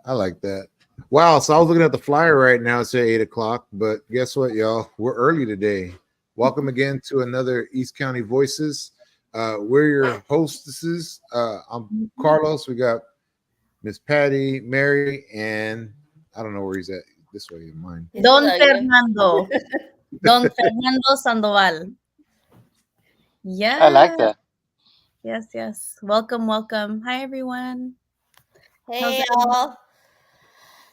I like that. Wow. So I was looking at the flyer right now. It's at 8 o'clock, but guess what, y'all? We're early today. Welcome again to another East County Voices. We're your hostesses. I'm Carlos. We got Miss Patty, Mary, and I don't know where he's at. This way in mine. Don Fernando. Don Fernando Sandoval. Yeah. I like that. Yes. Welcome. Hi, everyone. Hey, y'all.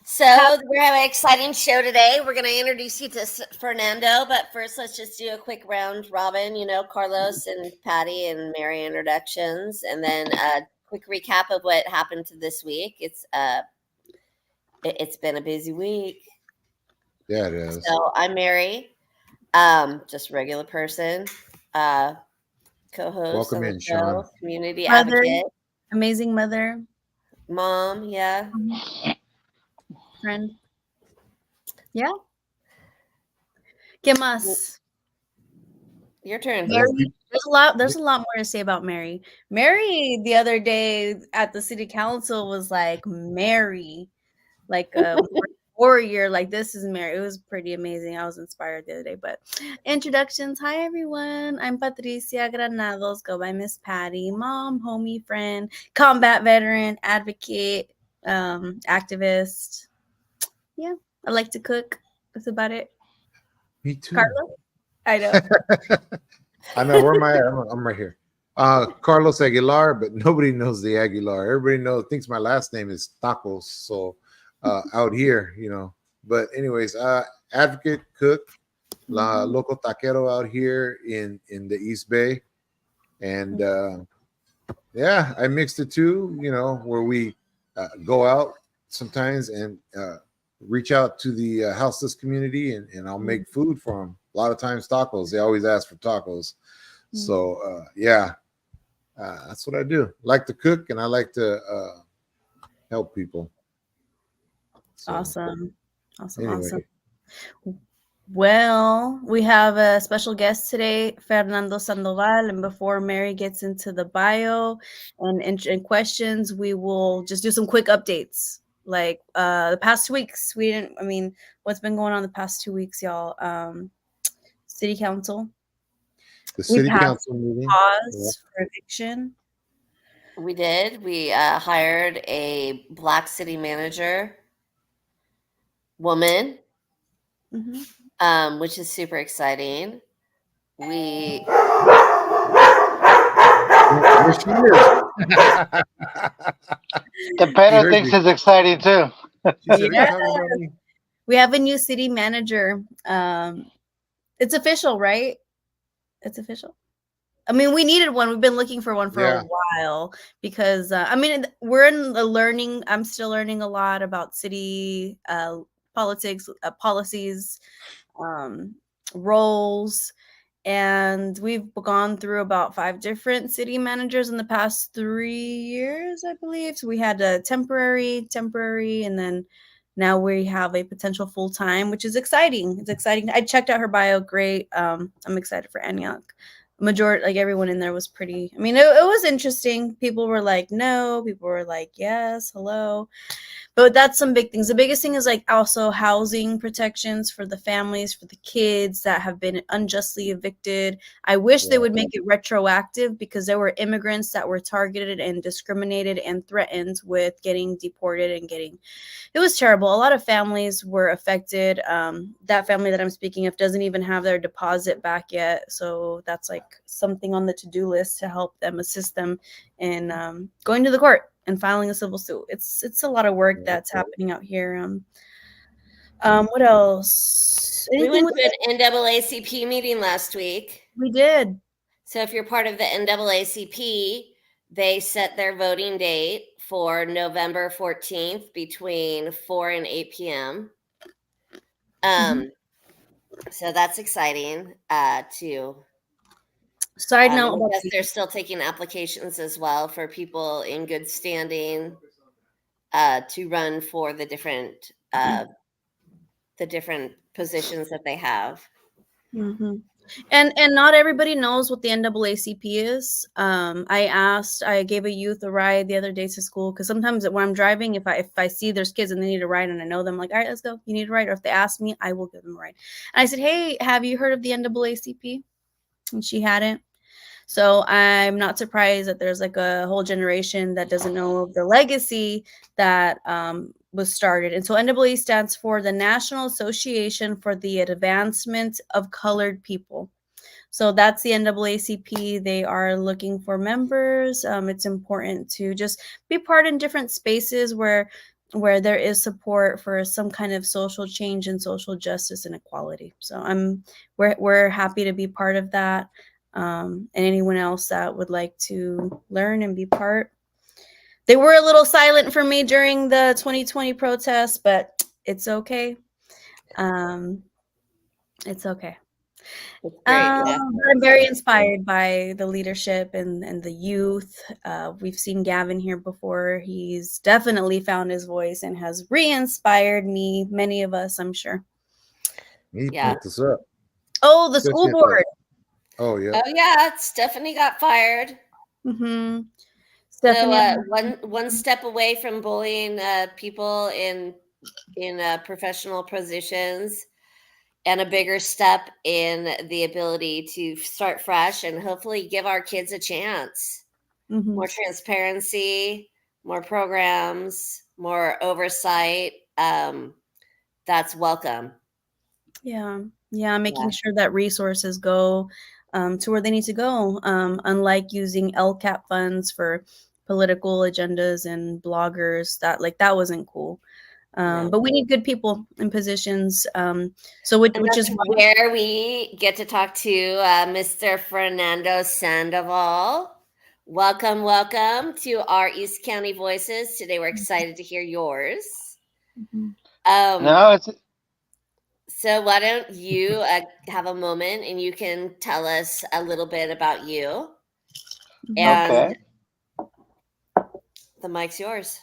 So we have an exciting show today. We're going to introduce you to Fernando, but first let's just do a quick round robin, Carlos and Patty and Mary introductions, and then a quick recap of what happened to this week. It's been a busy week. Yeah, it is. So I'm Mary, just a regular person, co-host Welcome on the in, show, Sean. community Mother, advocate, amazing mother, mom, yeah. Friend. Yeah. ¿Qué más? Your turn. Mary, there's a lot more to say about Mary. Mary the other day at the city council was like Mary, like a warrior, like this is Mary. It was pretty amazing. I was inspired the other day. But introductions. Hi everyone. I'm Patricia Granados. Go by Miss Patty. Mom, homie, friend, combat veteran, advocate, activist. Yeah, I like to cook. That's about it. Me too. Carlos? I know. I know. Where am I at? I'm right here. Carlos Aguilar, but nobody knows the Aguilar. Everybody thinks my last name is Tacos. So out here, But anyways, advocate, cook, local taquero out here in the East Bay. And yeah, I mixed the two, where we go out sometimes and reach out to the houseless community and I'll make food for them. A lot of times tacos. They always ask for tacos. So yeah, that's what I do. Like to cook and I like to help people. So, Awesome. Anyway. Well, we have a special guest today, Fernando Sandoval. And before Mary gets into the bio and questions, we will just do some quick updates. Like the past 2 weeks, what's been going on the past 2 weeks, y'all? City council. The city council meeting. Pause for eviction. We did. We hired a Black city manager woman, which is super exciting. There she is. The Pedro thinks it's exciting too. We have a new city manager. It's official, right? It's official. I mean, we needed one. We've been looking for one for a while because we're in the learning. I'm still learning a lot about city politics, policies, roles, and we've gone through about 5 different city managers in the past 3 years, I believe. So we had a temporary, and then now we have a potential full-time, which is exciting. It's exciting. I checked out her bio. Great. I'm excited for Antioch. Majority, like everyone in there was pretty. I mean, it was interesting. People were like, no. People were like, yes, hello. But that's some big things. The biggest thing is like also housing protections for the families, for the kids that have been unjustly evicted. I wish they would make it retroactive because there were immigrants that were targeted and discriminated and threatened with getting deported and it was terrible. A lot of families were affected. That family that I'm speaking of doesn't even have their deposit back yet. So that's like something on the to-do list to help them, assist them in going to the court and filing a civil suit. It's a lot of work that's happening out here. What else? We went to an NAACP meeting last week. We did. So if you're part of the NAACP, they set their voting date for November 14th between 4 and 8 p.m. So that's exciting to Side And note I about guess the they're still taking applications as well for people in good standing to run for the different positions that they have. Mhm. And not everybody knows what the NAACP is. I gave a youth a ride the other day to school because sometimes when I'm driving, if I see there's kids and they need a ride and I know them, like, all right, let's go. You need a ride, or if they ask me, I will give them a ride. And I said, hey, have you heard of the NAACP? And she hadn't. So I'm not surprised that there's like a whole generation that doesn't know of the legacy that was started. And so NAA stands for the National Association for the Advancement of Colored People. So that's the NAACP. They are looking for members. It's important to just be part in different spaces where there is support for some kind of social change and social justice and equality. So we're happy to be part of that. And anyone else that would like to learn and be part. They were a little silent for me during the 2020 protests, but it's okay. Um, it's okay. It's great. Yeah. I'm very inspired by the leadership and the youth. We've seen Gavin here before. He's definitely found his voice and has re-inspired me, many of us, I'm sure. He Yeah. pumped us up. Oh, the school Especially at board. Oh yeah. Oh yeah, Stephanie got fired. Mm-hmm. So Stephanie. one step away from bullying people in professional positions, and a bigger step in the ability to start fresh and hopefully give our kids a chance. Mm-hmm. More transparency, more programs, more oversight. That's welcome. Yeah, making sure that resources go to where they need to go. Unlike using LCAP funds for political agendas and bloggers, that wasn't cool. No. But we need good people in positions. So which And that's is why where we get to talk to Mr. Fernando Sandoval. Welcome, welcome to our East County Voices. Today we're excited to hear yours. Mhm. No, it's So why don't you have a moment and you can tell us a little bit about you, and okay. the mic's yours.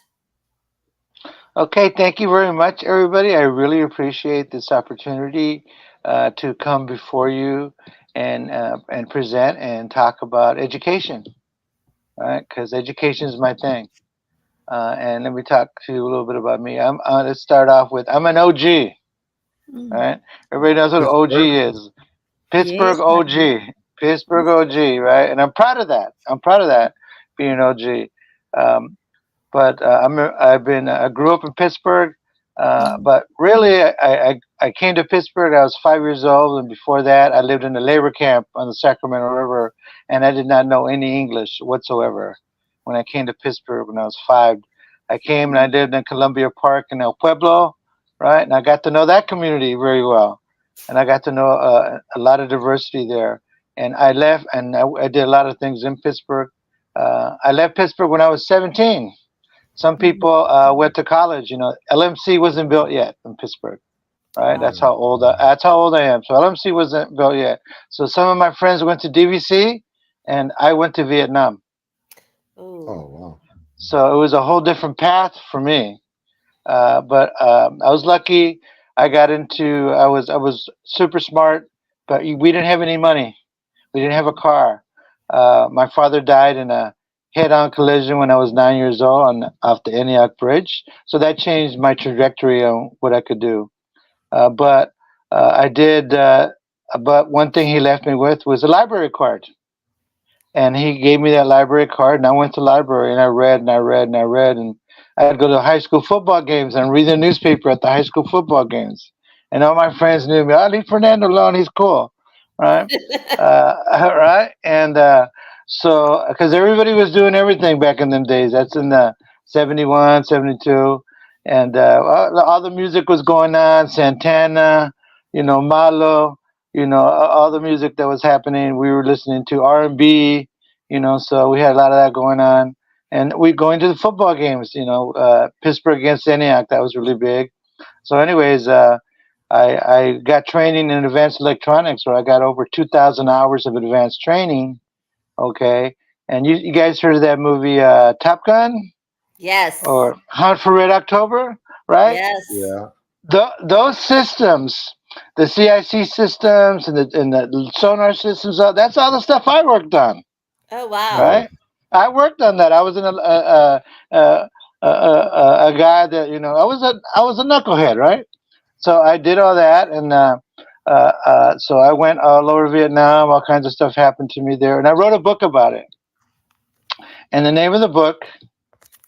Okay, thank you very much, everybody. I really appreciate this opportunity to come before you and present and talk about education, right? Because education is my thing. And let me talk to you a little bit about me. Let's start off with I'm an OG, Mm. right? Everybody knows what OG Pittsburgh. is. Yeah. Pittsburgh OG, Pittsburgh OG, right? And I'm proud of that. I'm proud of that being an OG. Um, but I grew up in Pittsburgh, but really I came to Pittsburgh. I was 5 years old, and before that I lived in a labor camp on the Sacramento River, and I did not know any English whatsoever. When I came to Pittsburgh when I was 5, I came and I lived in Columbia Park in El Pueblo, right? And I got to know that community very well, and I got to know a lot of diversity there. And I left, and I did a lot of things in Pittsburgh. I left Pittsburgh when I was 17. Some people went to college. You know, LMC wasn't built yet in Pittsburgh, right? Wow. That's how old I am. So LMC wasn't built yet. So some of my friends went to DVC, and I went to Vietnam. Ooh. Oh wow. So it was a whole different path for me. But I was lucky. I was super smart, but we didn't have any money. We didn't have a car. My father died in a head-on collision when I was 9 years old off the Antioch Bridge. So that changed my trajectory on what I could do. But I did. But one thing he left me with was a library card, and he gave me that library card, and I went to the library and I read and I read and I read, and I'd go to high school football games and read the newspaper at the high school football games, and all my friends knew me. Oh, leave Fernando alone, he's cool, right? Right, and so because everybody was doing everything back in them days. That's in the 71, 72, and all the music was going on. Santana, Malo, all the music that was happening. We were listening to R&B, so we had a lot of that going on. And we going to the football games, Pittsburgh against Antioch. That was really big. So anyways, I got training in advanced electronics, where I got over 2,000 hours of advanced training. Okay, and you guys heard of that movie Top Gun Yes. or Hunt for Red October, right? Yes. Yeah. Those systems, the CIC systems and the sonar systems, that's all the stuff I worked on, Oh, wow. Oh, right? I worked on that. I was in a guy that I was a knucklehead, right? So I did all that, and so I went all over Vietnam. All kinds of stuff happened to me there, and I wrote a book about it. And the name of the book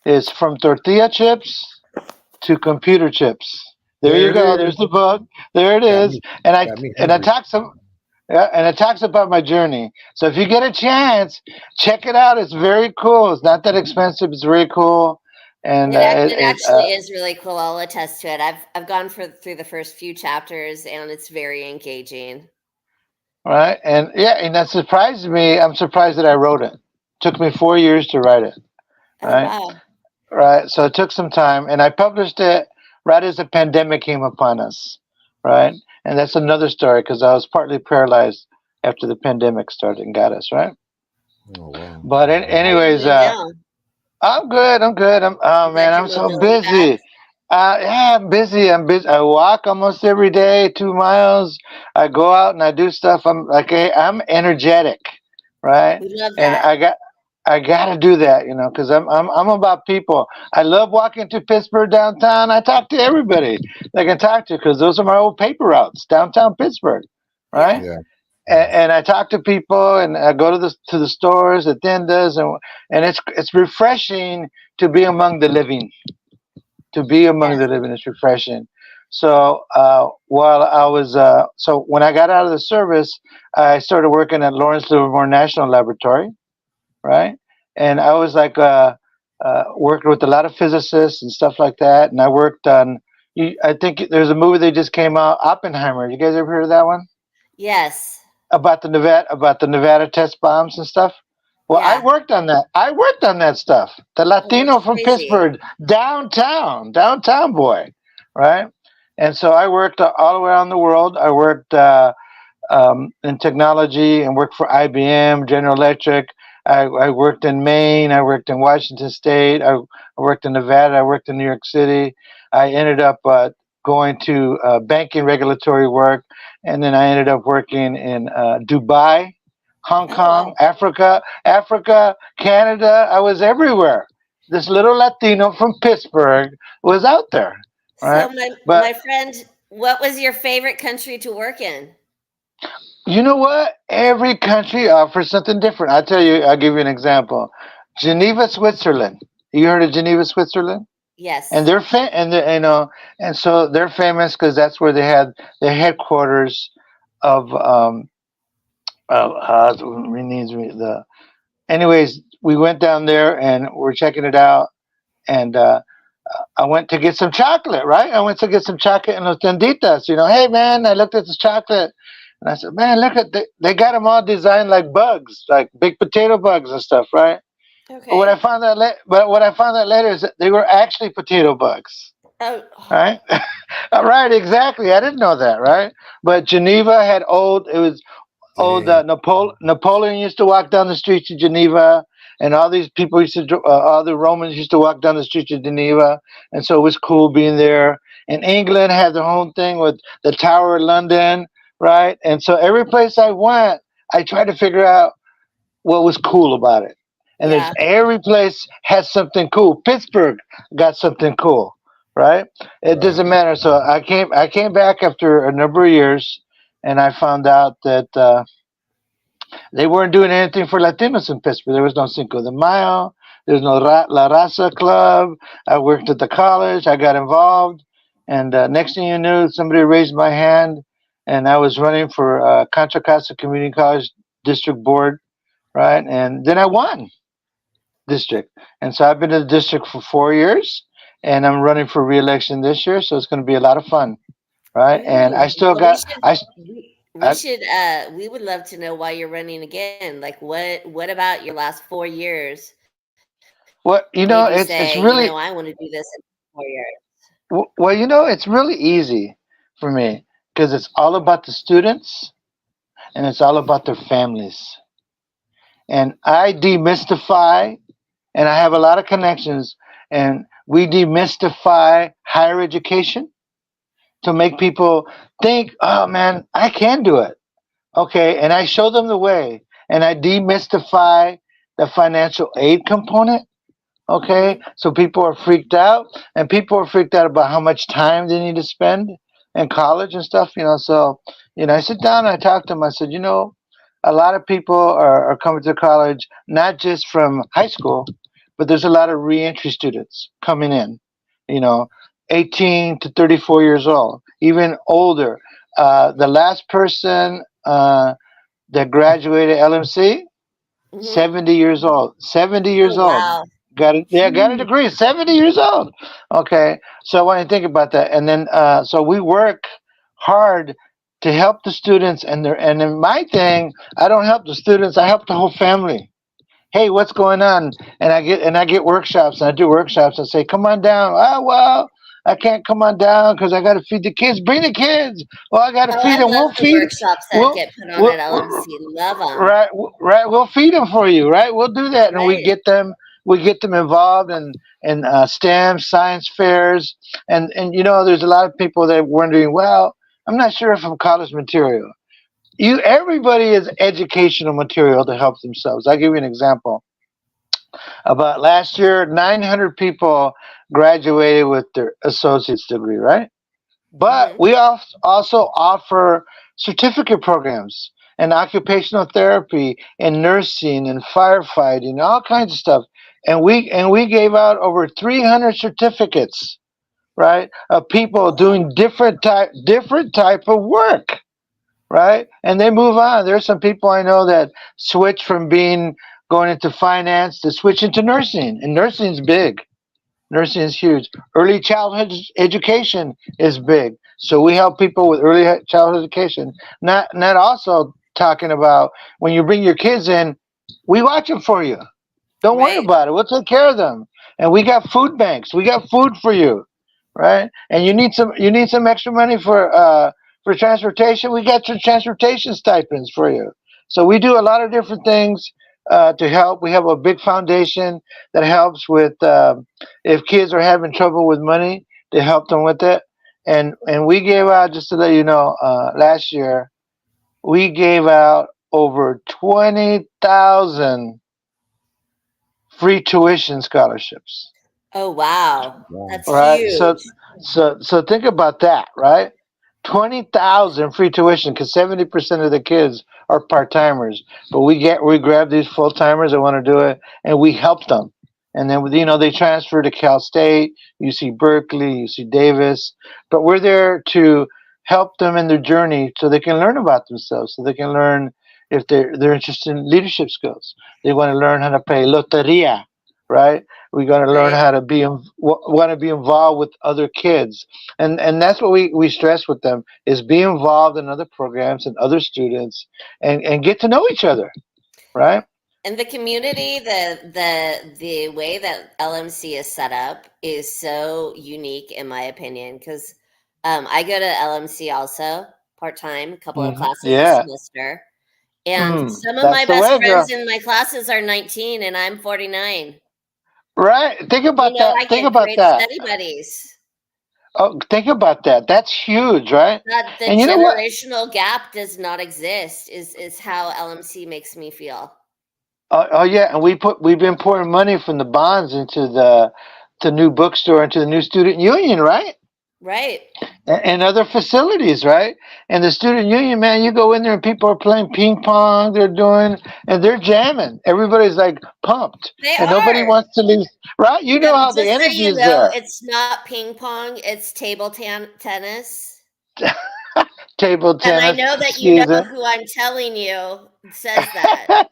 is From Tortilla Chips to Computer Chips. There you there it go. There's is. the book. There it Got is. me. And I Got me and I hungry. talk some. Yeah, and it talks about my journey. So if you get a chance, check it out. It's very cool. It's not that expensive. It's very cool, and It actually is really cool. I'll attest to it. I've gone through the first few chapters, and it's very engaging. right, and yeah, and that surprised me. I'm surprised that I wrote it. Took me 4 years to write it. Oh, Right, wow. right. So it took some time, and I published it right as the pandemic came upon us. Right, and that's another story because I was partly paralyzed after the pandemic started and got us right. Oh wow. But How are you anyways, doing now? I'm good. I'm good. Oh You got man, your I'm so mobility back? busy. Yeah, I'm busy. I'm busy. I walk almost every day, 2 miles. I go out and I do stuff. I'm like, I'm energetic, right? We love And that. I gotta do that, because I'm about people. I love walking to Pittsburgh downtown. I talk to everybody that I can talk to because those are my old paper routes, downtown Pittsburgh, right? Yeah. Yeah. And I talk to people, and I go to the stores, the tiendas, and it's refreshing to be among the living. To be among Yes. the living is refreshing. So while I was so when I got out of the service, I started working at Lawrence Livermore National Laboratory, right? And I was like working with a lot of physicists and stuff like that. And I worked on. I think there's a movie that just came out, Oppenheimer. You guys ever heard of that one? Yes. About the Nevada test bombs and stuff. Well, I Yeah. worked on that. I worked on that stuff. The Oh, Latino that's from crazy. Pittsburgh, downtown boy, right? And so I worked all around the world. I worked in technology and worked for IBM, General Electric. I worked in Maine. I worked in Washington State. I worked in Nevada. I worked in New York City. I ended up going to banking regulatory work, and then I ended up working in Dubai, Hong Oh, Kong, wow. Africa, Canada. I was everywhere. This little Latino from Pittsburgh was out there, So right? my But friend, what was your favorite country to work in? you know what? Every country offers something different. I'll tell you, I'll give you an example. Geneva, Switzerland. You heard of Geneva, Switzerland? And Yes. they're and so they're famous because that's where they had their headquarters of the. Anyways, we went down there and we're checking it out, and I went to get some chocolate. Right, I went to get some chocolate in los tienditas. Hey man, I looked at this chocolate, and I said, man, look at they got them all designed like bugs, like big potato bugs and stuff, right? But Okay. what I found out later is that they were actually potato bugs. Oh, Right? Right, exactly. I didn't know that, right? But Geneva had it was old. Dang. Napoleon used to walk down the streets of Geneva, and all these people all the Romans used to walk down the streets of Geneva, and so it was cool being there. And England had their own thing with the Tower of London, right? And so every place I went, I tried to figure out what was cool about it. And there's yeah. every place has something cool. Pittsburgh got something cool, right? It Right. doesn't matter. So I came back after a number of years, and I found out that they weren't doing anything for Latinos in Pittsburgh. There was no Cinco de Mayo. There was no La Raza Club. I worked at the college. I got involved, and next thing you knew, somebody raised my hand, and I was running for Contra Costa Community College District Board, right? And then I won district. And so I've been in the district for 4 years, and I'm running for reelection this year. So it's going to be a lot of fun, right? And I Ooh. still Well, got, I we would love to know why you're running again. Like what about your last 4 years well, made you it's say, really, I want to do this in 4 years? well, it's really easy for me. because it's all about the students and it's all about their families. And I demystify, and I have a lot of connections, and we demystify higher education to make people think, oh man, I can do it. Okay. And I show them the way, and I demystify the financial aid component. Okay. Mhm. So people are freaked out, and people are freaked out about how much time they need to spend in college and stuff, So, I sit down and I talk to them. I said, a lot of people are coming to college, not just from high school, but there's a lot of reentry students coming in, you know, 18 to 34 years old, even older. The last person that graduated LMC, Mhm. 70 years old. 70 years Oh old. wow. Got a degree. 70 years old. Okay, so I want to think about that, and then so we work hard to help the students, and then my thing, I don't help the students. I help the whole family. Hey, what's going on? And I get workshops, and I do workshops and say, come on down. Oh well, I can't come on down because I got to feed the kids. Bring the kids. Well, I got to Oh, feed I them. love We'll the feed. workshops that We'll, get put on we'll, at LMC. Love them. right, right. We'll feed them for you. Right. We'll do that, and we Right. get them. We get them involved in STEM science fairs, and there's a lot of people that are wondering. Well, I'm not sure if I'm college material. Everybody is educational material to help themselves. I'll give you an example. About last year, 900 people graduated with their associate's degree, right? But Hmm. we also offer certificate programs and occupational therapy and nursing and firefighting, all kinds of stuff. And we gave out over 300 certificates, right, of people Wow. doing different type of work, right? And they move on. There's some people I know that switch from being going into finance to switch into nursing, and nursing's big. Nursing is huge. Early childhood education is big. So we help people with childhood education. Not also talking about when you bring your kids in, we watch them for you. Don't worry Right. about it. We'll take care of them. And we got food banks. We got food for you, right? And you need some extra money for transportation. We got your transportation stipends for you. So we do a lot of different things to help. We have a big foundation that helps with if kids are having trouble with money, to help them with it. And we gave out, just to let you know, last year we gave out over 20,000 free tuition scholarships. Oh wow. Wow. That's Right. So huge. so so think about that, right? 20,000 free tuition because 70% of the kids are part timers. But we grab these full timers that want to do it, and we help them. And then they transfer to Cal State. You see Berkeley, you see Davis, but we're there to help them in their journey so they can learn about themselves, so they can learn if they're interested in leadership skills. They want to learn how to play loteria, right? We're going to learn Right. how to want to be involved with other kids, and that's what we stress with them is be involved in other programs and other students, and get to know each other, right? And the community, the way that LMC is set up is so unique in my opinion because I go to LMC also part time, a couple of classes a Yeah. semester, and some of That's my the best way, friends girl. in my classes are 19 and I'm 49. Right, think about I that, think get about great that. study buddies. Oh, think about that, that's huge, right? That the And you know what? generational gap does not exist is how LMC makes me feel. Oh yeah, and we've been pouring money from the bonds into the new bookstore, into the new student union, right? Right. And other facilities, right? And the student union, man, you go in there and people are playing ping pong, they're doing, and they're jamming. Everybody's like pumped, They and nobody are. wants to leave, right? You know how the Just so energy you is know, there. it's not ping pong, it's tennis. Table And I tennis, know that you excuse know me. who I'm telling you says that.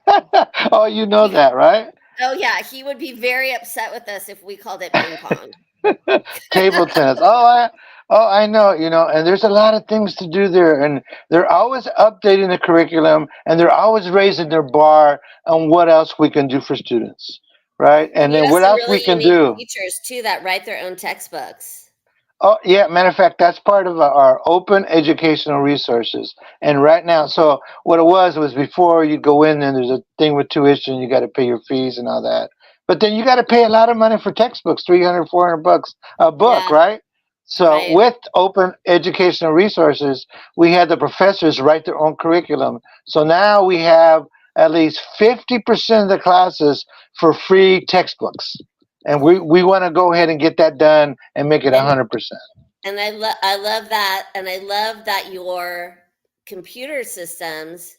Oh, you know He, that, right? oh, yeah, he would be very upset with us if we called it ping pong. Table tennis. I know, and there's a lot of things to do there, and they're always updating the curriculum, and they're always raising their bar on what else we can do for students, right? And And you then have what some else we really can unique do. teachers, too, that write their own textbooks. Oh, yeah. Matter of fact, that's part of our open educational resources. And right now, so what it was before you go in and there's a thing with tuition, you got to pay your fees and all that. But then you got to pay a lot of money for textbooks, 300, $400 a book, Yeah, right? So right. with open educational resources, we had the professors write their own curriculum. So now we have at least 50% of the classes for free textbooks. And we want to go ahead and get that done and make it And 100%. I love that, and I love that your computer systems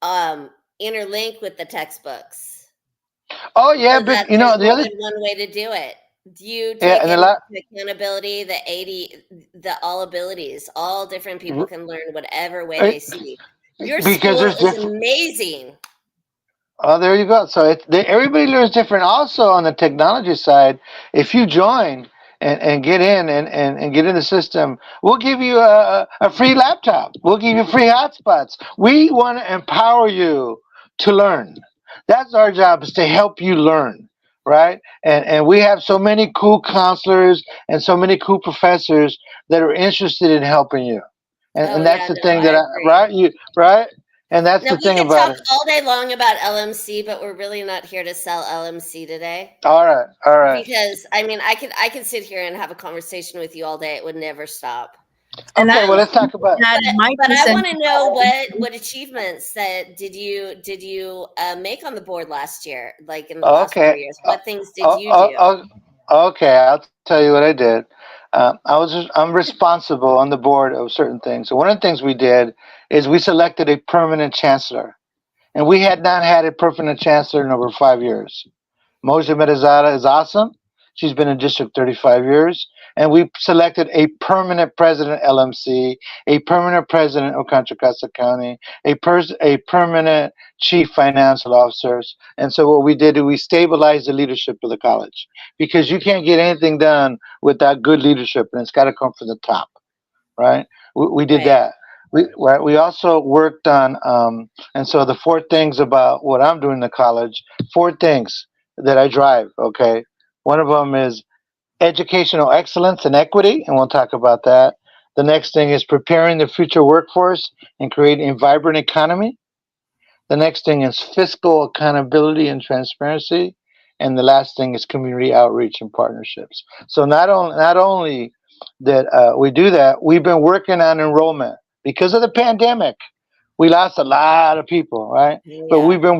interlink with the textbooks. Oh yeah, So but that you there's know the more other than one way to do it. Do you yeah, take and a into lot accountability the 80, the all abilities? All different people can learn whatever way uh, they see. Your because school there's is different. amazing. Oh, there you go. So everybody learns different. Also, on the technology side, if you join and get in and get in the system, we'll give you a free laptop. We'll give you free hotspots. We want to empower you to learn. That's our job, is to help you learn, right? And we have so many cool counselors and so many cool professors that are interested in helping you. Oh And that's yeah, the no, thing I that agree. right? And that's Now the we thing could about talk it. all day long about LMC, but we're really not here to sell LMC today. All right, all right. Because I mean, I could sit here and have a conversation with you all day; it would never stop. And Okay, well, I let's talk about. add my But two I want cents. to know what achievements that did you make on the board last year, like in the last Okay, 4 years? What things did oh, you oh, do? okay. I'll tell you what I did. I'm responsible on the board of certain things. So one of the things we did is we selected a permanent chancellor, and we had not had a permanent chancellor in over 5 years. Moja Medezada is awesome. She's been in District 35 years. And we selected a permanent president LMC, a permanent president of Contra Costa County, a permanent chief financial officers. And so what we did is we stabilized the leadership of the college, because you can't get anything done without good leadership, and it's got to come from the top, right? We did Right. that. We also worked on, and so the four things about what I'm doing in the college, four things that I drive, okay? One of them is educational excellence and equity, and we'll talk about that. The next thing is preparing the future workforce and creating a vibrant economy. The next thing is fiscal accountability and transparency. And the last thing is community outreach and partnerships. So not only that we do that, we've been working on enrollment. Because of the pandemic, we lost a lot of people, right? Yeah. But we've been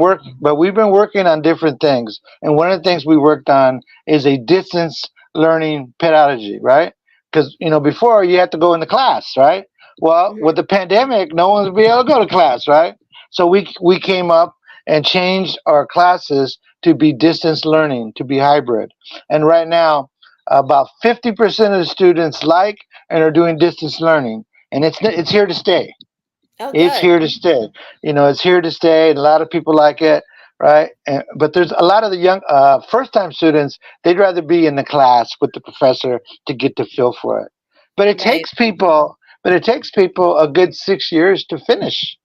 working on different things. And one of the things we worked on is a distance learning pedagogy, right? Because before you had to go into class, right? Well, with Mhm. the pandemic, no one would be able to go to class, right? So we came up and changed our classes to be distance learning, to be hybrid. And right now, about 50% of the students like and are doing distance learning, and it's here to stay. Oh, It's good. here to stay. It's here to stay, and a lot of people like it, right? But there's a lot of the young first-time students. They'd rather be in the class with the professor to get the feel for it. But it Right. takes people. But it takes people a good 6 years to finish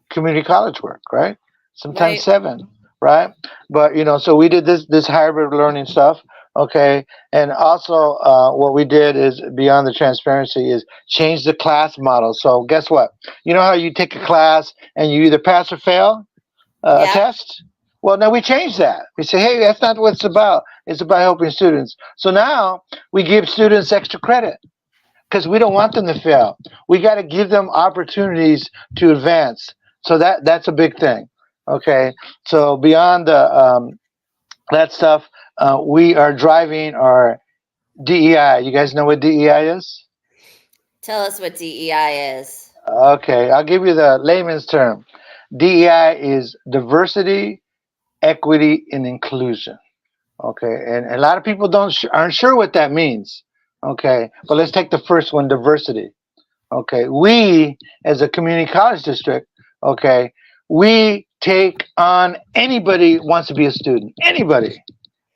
community college work, right? Sometimes Right. 7, right? But so we did this hybrid learning stuff, okay. And also, what we did is, beyond the transparency, is change the class model. So guess what? You know how you take a class and you either pass or fail a Yeah. test? Well, now we changed that. We say, hey, that's not what it's about. It's about helping students. So now we give students extra credit, because we don't want them to fail. We got to give them opportunities to advance. So that's a big thing. Okay. So beyond that stuff, we are driving our DEI. You guys know what DEI is? Tell us what DEI is. Okay, I'll give you the layman's term. DEI is diversity, equity, and inclusion. Okay, and a lot of people aren't sure what that means. Okay, but let's take the first one, diversity. Okay, we as a community college district, okay, we take on anybody who wants to be a student. Anybody.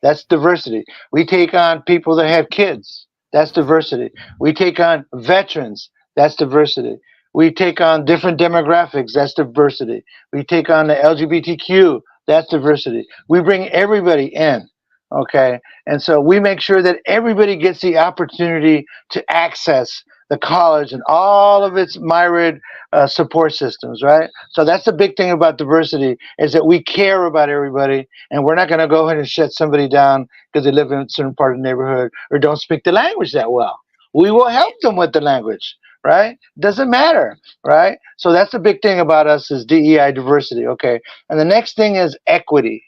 That's diversity. We take on people that have kids. That's diversity. We take on veterans. That's diversity. We take on different demographics. That's diversity. We take on the LGBTQ. That's diversity. We bring everybody in. Okay. And so we make sure that everybody gets the opportunity to access the college and all of its myriad support systems, right? So that's the big thing about diversity is that we care about everybody, and we're not going to go ahead and shut somebody down because they live in a certain part of the neighborhood or don't speak the language that well. We will help them with the language, right? Doesn't matter, right? So that's the big thing about us is DEI diversity, okay? And the next thing is equity.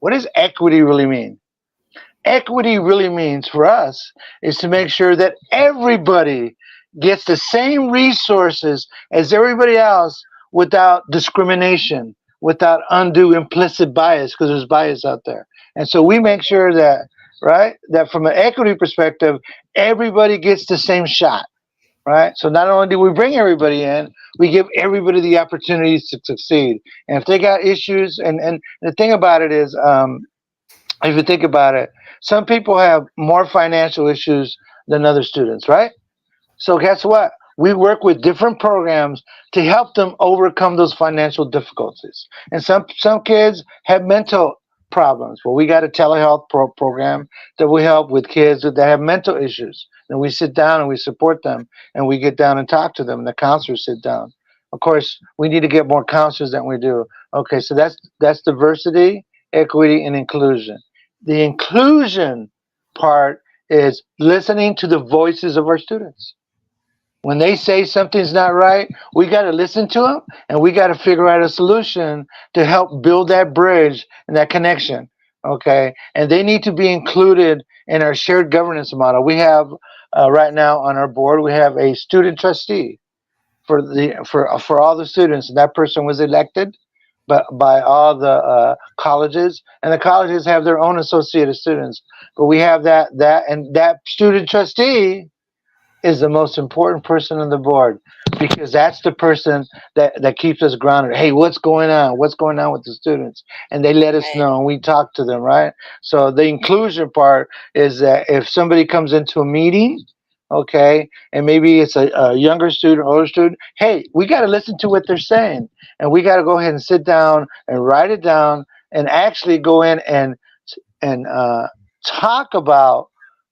What does equity really mean? Equity really means for us is to make sure that everybody gets the same resources as everybody else without discrimination, without undue implicit bias, because there's bias out there. And so we make sure that, right, that from an equity perspective, everybody gets the same shot, right? So not only do we bring everybody in, we give everybody the opportunities to succeed. And if they got issues, and the thing about it is, if you think about it, some people have more financial issues than other students, right? So guess what? We work with different programs to help them overcome those financial difficulties. And some kids have mental problems. Well, we got a telehealth program that we help with kids that have mental issues. And we sit down and we support them, and we get down and talk to them. And the counselors sit down. Of course, we need to get more counselors than we do. Okay, so that's diversity, equity, and inclusion. The inclusion part is listening to the voices of our students. When they say something's not right, we got to listen to them, and we got to figure out a solution to help build that bridge and that connection. Okay, and they need to be included in our shared governance model. We have right now on our board, we have a student trustee for all the students, and that person was elected but by all the colleges, and the colleges have their own associated students. But we have that student trustee is the most important person on the board, because that's the person that keeps us grounded. Hey, what's going on? What's going on with the students? And they let us Right. know, and we talk to them, right? So the inclusion part is that if somebody comes into a meeting, okay, and maybe it's a younger student, older student, hey, we got to listen to what they're saying, and we got to go ahead and sit down and write it down, and actually go in and talk about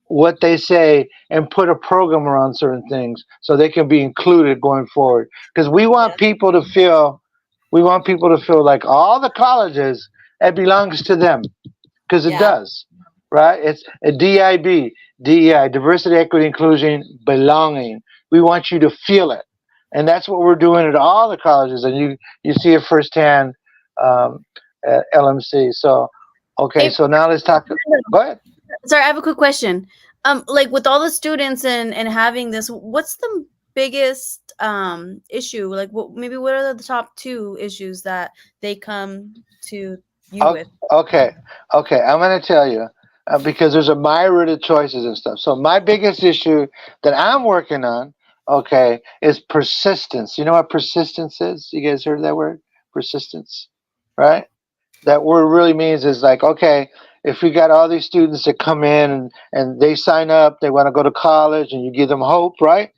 what they say and put a program around certain things so they can be included going forward, because Yeah. we want people to feel like all the colleges, it belongs to them, because it Yeah. does, right? It's a DIB, DEI, diversity, equity, inclusion, belonging. We want you to feel it, and that's what we're doing at all the colleges, and you see it firsthand um, at LMC. So okay, Hey, so now let's talk. Go ahead. sorry, I have a quick question. Like with all the students and having this, what's the biggest issue? Like, what are the top two issues that they come to you with? Okay, okay. I'm going to tell you because there's a myriad of choices and stuff. So my biggest issue that I'm working on, okay, is persistence. You know what persistence is? You guys heard that word? Persistence, right? That word really means is like, okay, if we got all these students that come in and they sign up, they want to go to college, and you give them hope, right?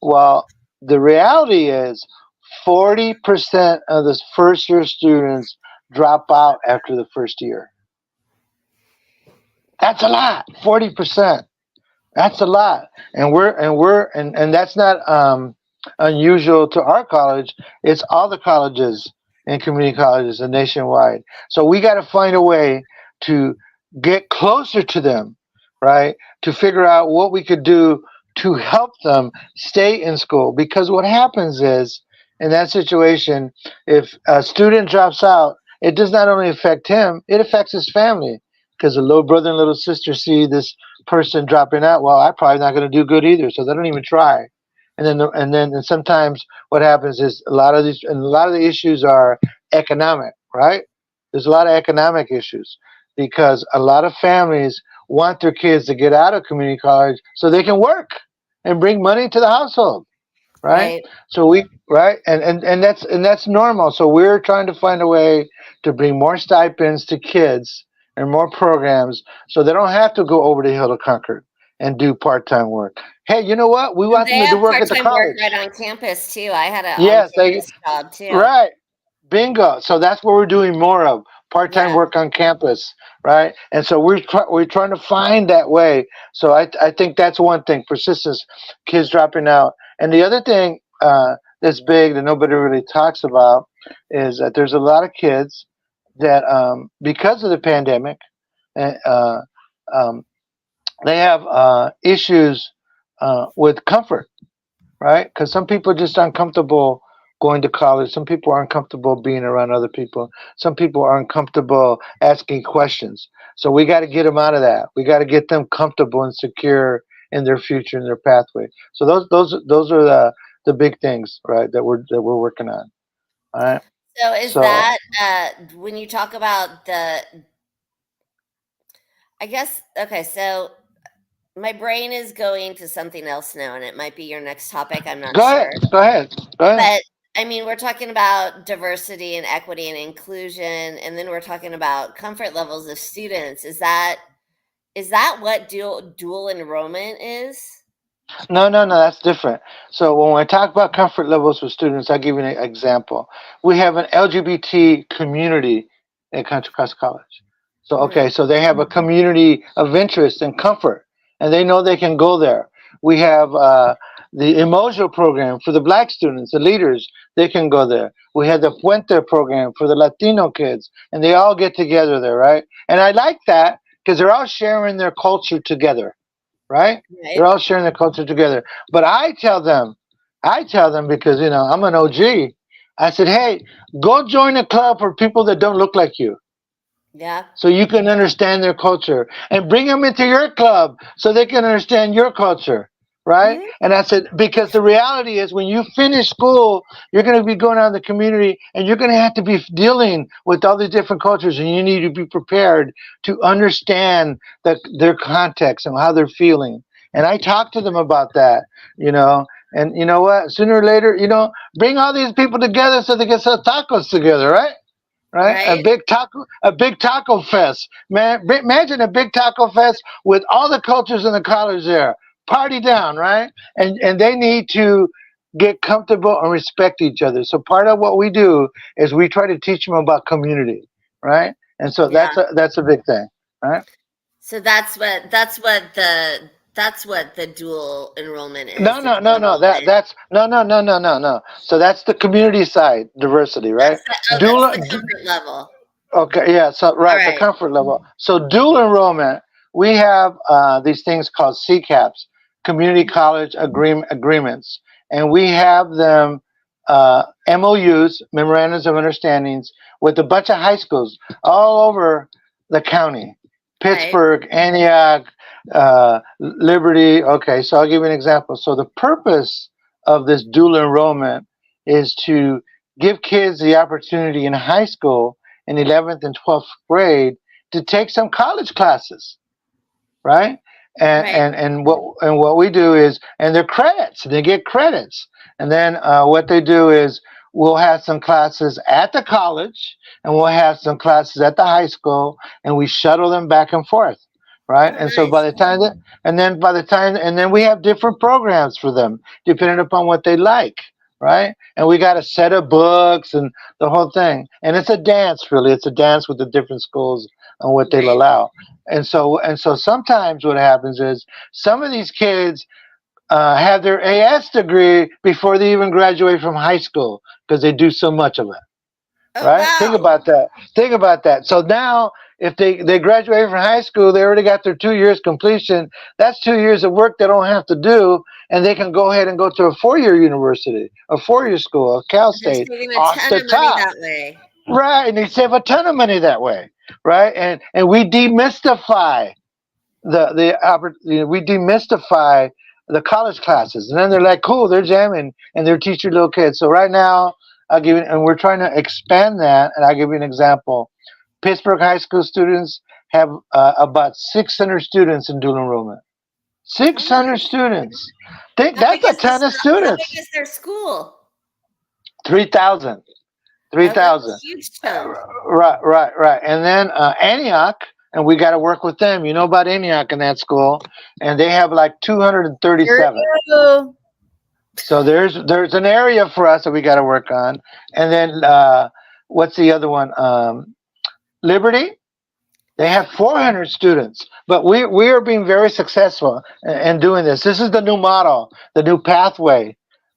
Well, the reality is 40% of the first year students drop out after the first year. That's a lot. 40%. That's a lot. And that's not unusual to our college. It's all the colleges and community colleges and nationwide. So we got to find a way to get closer to them, right? To figure out what we could do to help them stay in school. Because what happens is, in that situation, if a student drops out, it does not only affect him, it affects his family. Because the little brother and little sister see this person dropping out. Well, I'm probably not going to do good either, so they don't even try. And sometimes what happens is a lot of the issues are economic, right? There's a lot of economic issues because a lot of families want their kids to get out of community college so they can work and bring money to the household, right? Right. So we right and that's normal. So we're trying to find a way to bring more stipends to kids and more programs so they don't have to go over the hill to Concord and do part-time work. Hey, you know what? We want They them to do have work at the part-time work college. right on campus too. I had an Yes, they on-campus job too. right. Bingo. So that's what we're doing more of part-time Yeah. work on campus, right? And so we're trying to find that way. So I think that's one thing: persistence, kids dropping out. And the other thing that's big that nobody really talks about is that there's a lot of kids that because of the pandemic, uh, um, they have issues with comfort, right? Because some people just aren't comfortable going to college. Some people aren't comfortable being around other people. Some people aren't comfortable asking questions. So we got to get them out of that. We got to get them comfortable and secure in their future and their pathway. So those are the big things, right? That we're working on. All right. So is So that when you talk about I guess, okay, so my brain is going to something else now, and it might be your next topic. I'm not go ahead. sure. Go ahead. Go ahead. But I mean, we're talking about diversity and equity and inclusion, and then we're talking about comfort levels of students. Is that what dual enrollment is? No, that's different. So when we talk about comfort levels with students, I'll give you an example. We have an LGBT community at Country Cross College. So Hmm. okay, so they have a community of interest and comfort, and they know they can go there. We have the emotional program for the black students, the leaders, they can go there. We have the Puente program for the Latino kids, and they all get together there, right? And I like that because they're all sharing their culture together, right? They're Right. all sharing their culture together. But I tell them because I'm an OG. I said, hey, go join a club for people that don't look like you, Yeah. so you can understand their culture, and bring them into your club so they can understand your culture, right? Hmm. And I said, because the reality is when you finish school, you're going to be going out in the community, and you're going to have to be dealing with all these different cultures, and you need to be prepared to understand their context and how they're feeling. And I talked to them about that, you know. And you know what? Sooner or later, bring all these people together so they can sell tacos together, right? Right? A Right. big taco fest. Man, imagine a big taco fest with all the cultures in the college there. Party down, right? And they need to get comfortable and respect each other. So part of what we do is we try to teach them about community, right? And so Yeah. that's a big thing, right? So that's what the dual enrollment is. No, The no, dual no, no. That enrollment. that's no, no, no, no, no, no. So that's the community side diversity, right? That's Dual, the comfort level. Okay, yeah, so All right, the right. comfort level. So dual enrollment, we have these things called CCAPs, community college agreements, and we have them MOUs, memorandums of understandings, with a bunch of high schools all over the county, Right. Pittsburgh, Antioch, Liberty. Okay, so I'll give you an example. So the purpose of this dual enrollment is to give kids the opportunity in high school in 11th and 12th grade to take some college classes, right? And Right. and and what we do is, and they're credits. They get credits, and then what they do is we'll have some classes at the college, and we'll have some classes at the high school, and we shuttle them back and forth, right? Oh, And so nice. and then we have different programs for them depending upon what they like, right? And we got a set of books and the whole thing, and it's a dance, really. It's a dance with the different schools and what they'll Right. allow. And so sometimes what happens is some of these kids have their AS degree before they even graduate from high school because they do so much of it, Oh, right? Think wow. about that. Think about that. So now, if they graduate from high school, they already got their 2 years completion. That's 2 years of work they don't have to do, and they can go ahead and go to a 4-year university, a 4-year school, a Cal They're State, saving a off ton the of money top. that way. Right, and they save a ton of money that way, right? And we demystify we demystify the college classes, and then they're like, cool, they're jamming, and they're teaching little kids. So right now, and we're trying to expand that, and I'll give you an example. Pittsburgh high school students have about 600 students in dual enrollment. Oh, 600 nice. students. Think How big that's a is ton this? of How big students. is their school? 3,000. Oh, that's a 3,000. huge chunk. Right. And then Antioch, and we got to work with them. You know about Antioch in that school, and they have like 237. Girl. So there's an area for us that we got to work on. And then what's the other one? Liberty, they have 400 students, but we are being very successful in doing this. This is the new model, the new pathway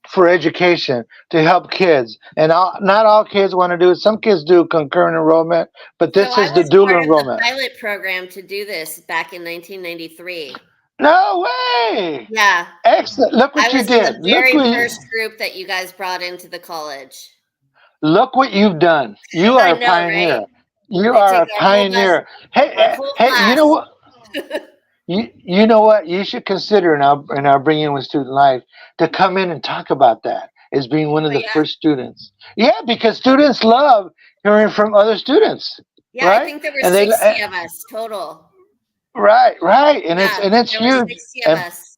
for education to help kids. And not all kids want to do it. Some kids do concurrent enrollment, but So this I is the was dual part of the enrollment. pilot program to do this back in 1993. No way! Yeah. Excellent. Look I what you was in did. the very first group that you guys brought into the college. Look what you've done. You I are a know, right? pioneer. You They are take a our whole bus, pioneer. Hey, our whole hey, you class. know what? You know what? You should consider, and I'll bring in with student life to come in and talk about that as being one of Oh, the yeah. first students. Yeah, because students love hearing from other students, Yeah, I right? think there were And 60 of us total. right, and Yeah, it's there were huge. 60 of And us.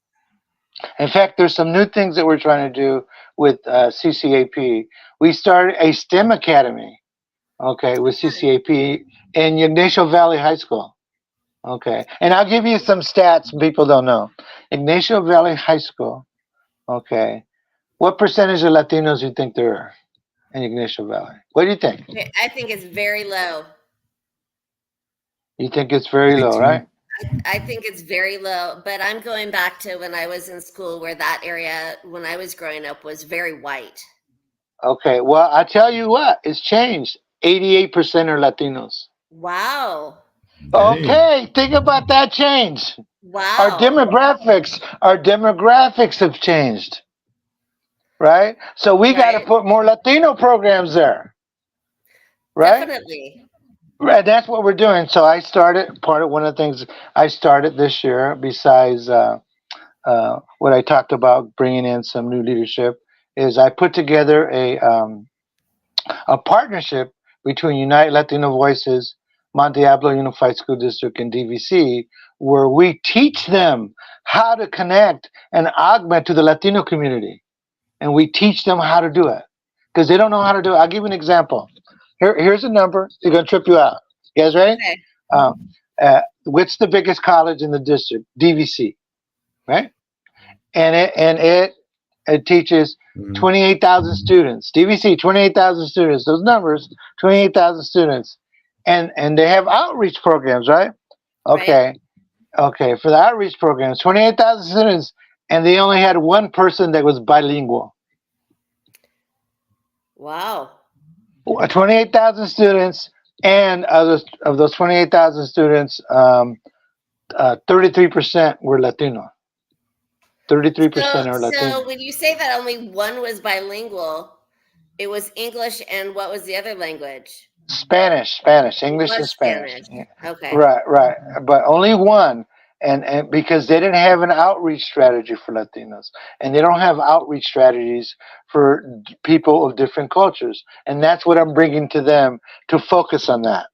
in fact, there's some new things that we're trying to do with CCAP. We started a STEM academy, okay, with CCAP in Ignacio Valley High School. Okay, and I'll give you some stats people don't know. Ignacio Valley High School. Okay, what percentage of Latinos do you think there are in Ignacio Valley? What do you think? I think it's very low. You think it's very Me low, too. right? I think it's very low, but I'm going back to when I was in school where that area, when I was growing up, was very white. Okay, well, I tell you what, it's changed. 88% are Latinos. Wow. Dang. Okay, think about that change. Our Wow. demographics have changed, right? So we got to Right. put more Latino programs there, right? Definitely. Right, that's what we're doing. So I started one of the things I started this year, besides what I talked about, bringing in some new leadership, is I put together a partnership between United Latino Voices, Monte Diablo Unified School District, and DVC, where we teach them how to connect and augment to the Latino community, and we teach them how to do it because they don't know how to do it. I'll give you an example. Here's a number. It's gonna trip you out. You guys ready? Okay. What's the biggest college in the district? DVC, right? And it teaches Mhm. 28,000 students. DVC 28,000 students. Those numbers, 28,000 students, and they have outreach programs, right? Okay, okay. For the outreach programs, 28,000 students, and they only had one person that was bilingual. Wow. 28,000 students, and of those 28,000 students, 33% were Latino. 33% are Latino. So when you say that only one was bilingual, it was English and what was the other language? Spanish, English and Was Spanish. Yeah. Okay. Right. But only one, and because they didn't have an outreach strategy for Latinos, and they don't have outreach strategies for people of different cultures, and that's what I'm bringing to them to focus on that,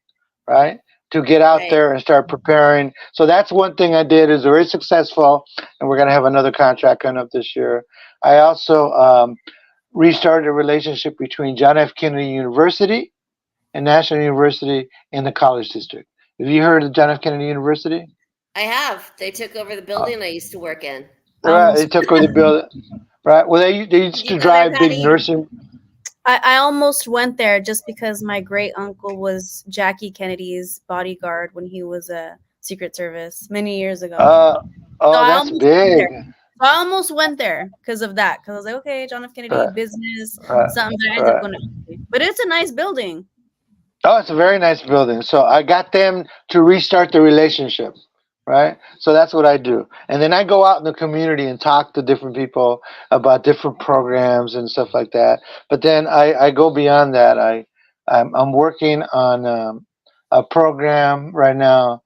right? To get out Right. there and start preparing. So that's one thing I did is very successful, and we're going to have another contract coming up this year. I also restarted a relationship between John F. Kennedy University and National University in the College District. Have you heard of John F. Kennedy University? I have. They took over the building I used to work in. Right, they took over the building. Right. Well, they used to you go there, drive big Patty? nursing. I almost went there just because my great uncle was Jackie Kennedy's bodyguard when he was a Secret Service many years ago. Oh, I that's almost went big. there. I almost went there because of that. Because I was like, okay, John F. Kennedy, Right. business, Right. something that I ended up Right. going to. But it's a nice building. Oh, it's a very nice building. So I got them to restart the relationship, right? So that's what I do. And then I go out in the community and talk to different people about different programs and stuff like that. But then I go beyond that. I'm working on a program right now.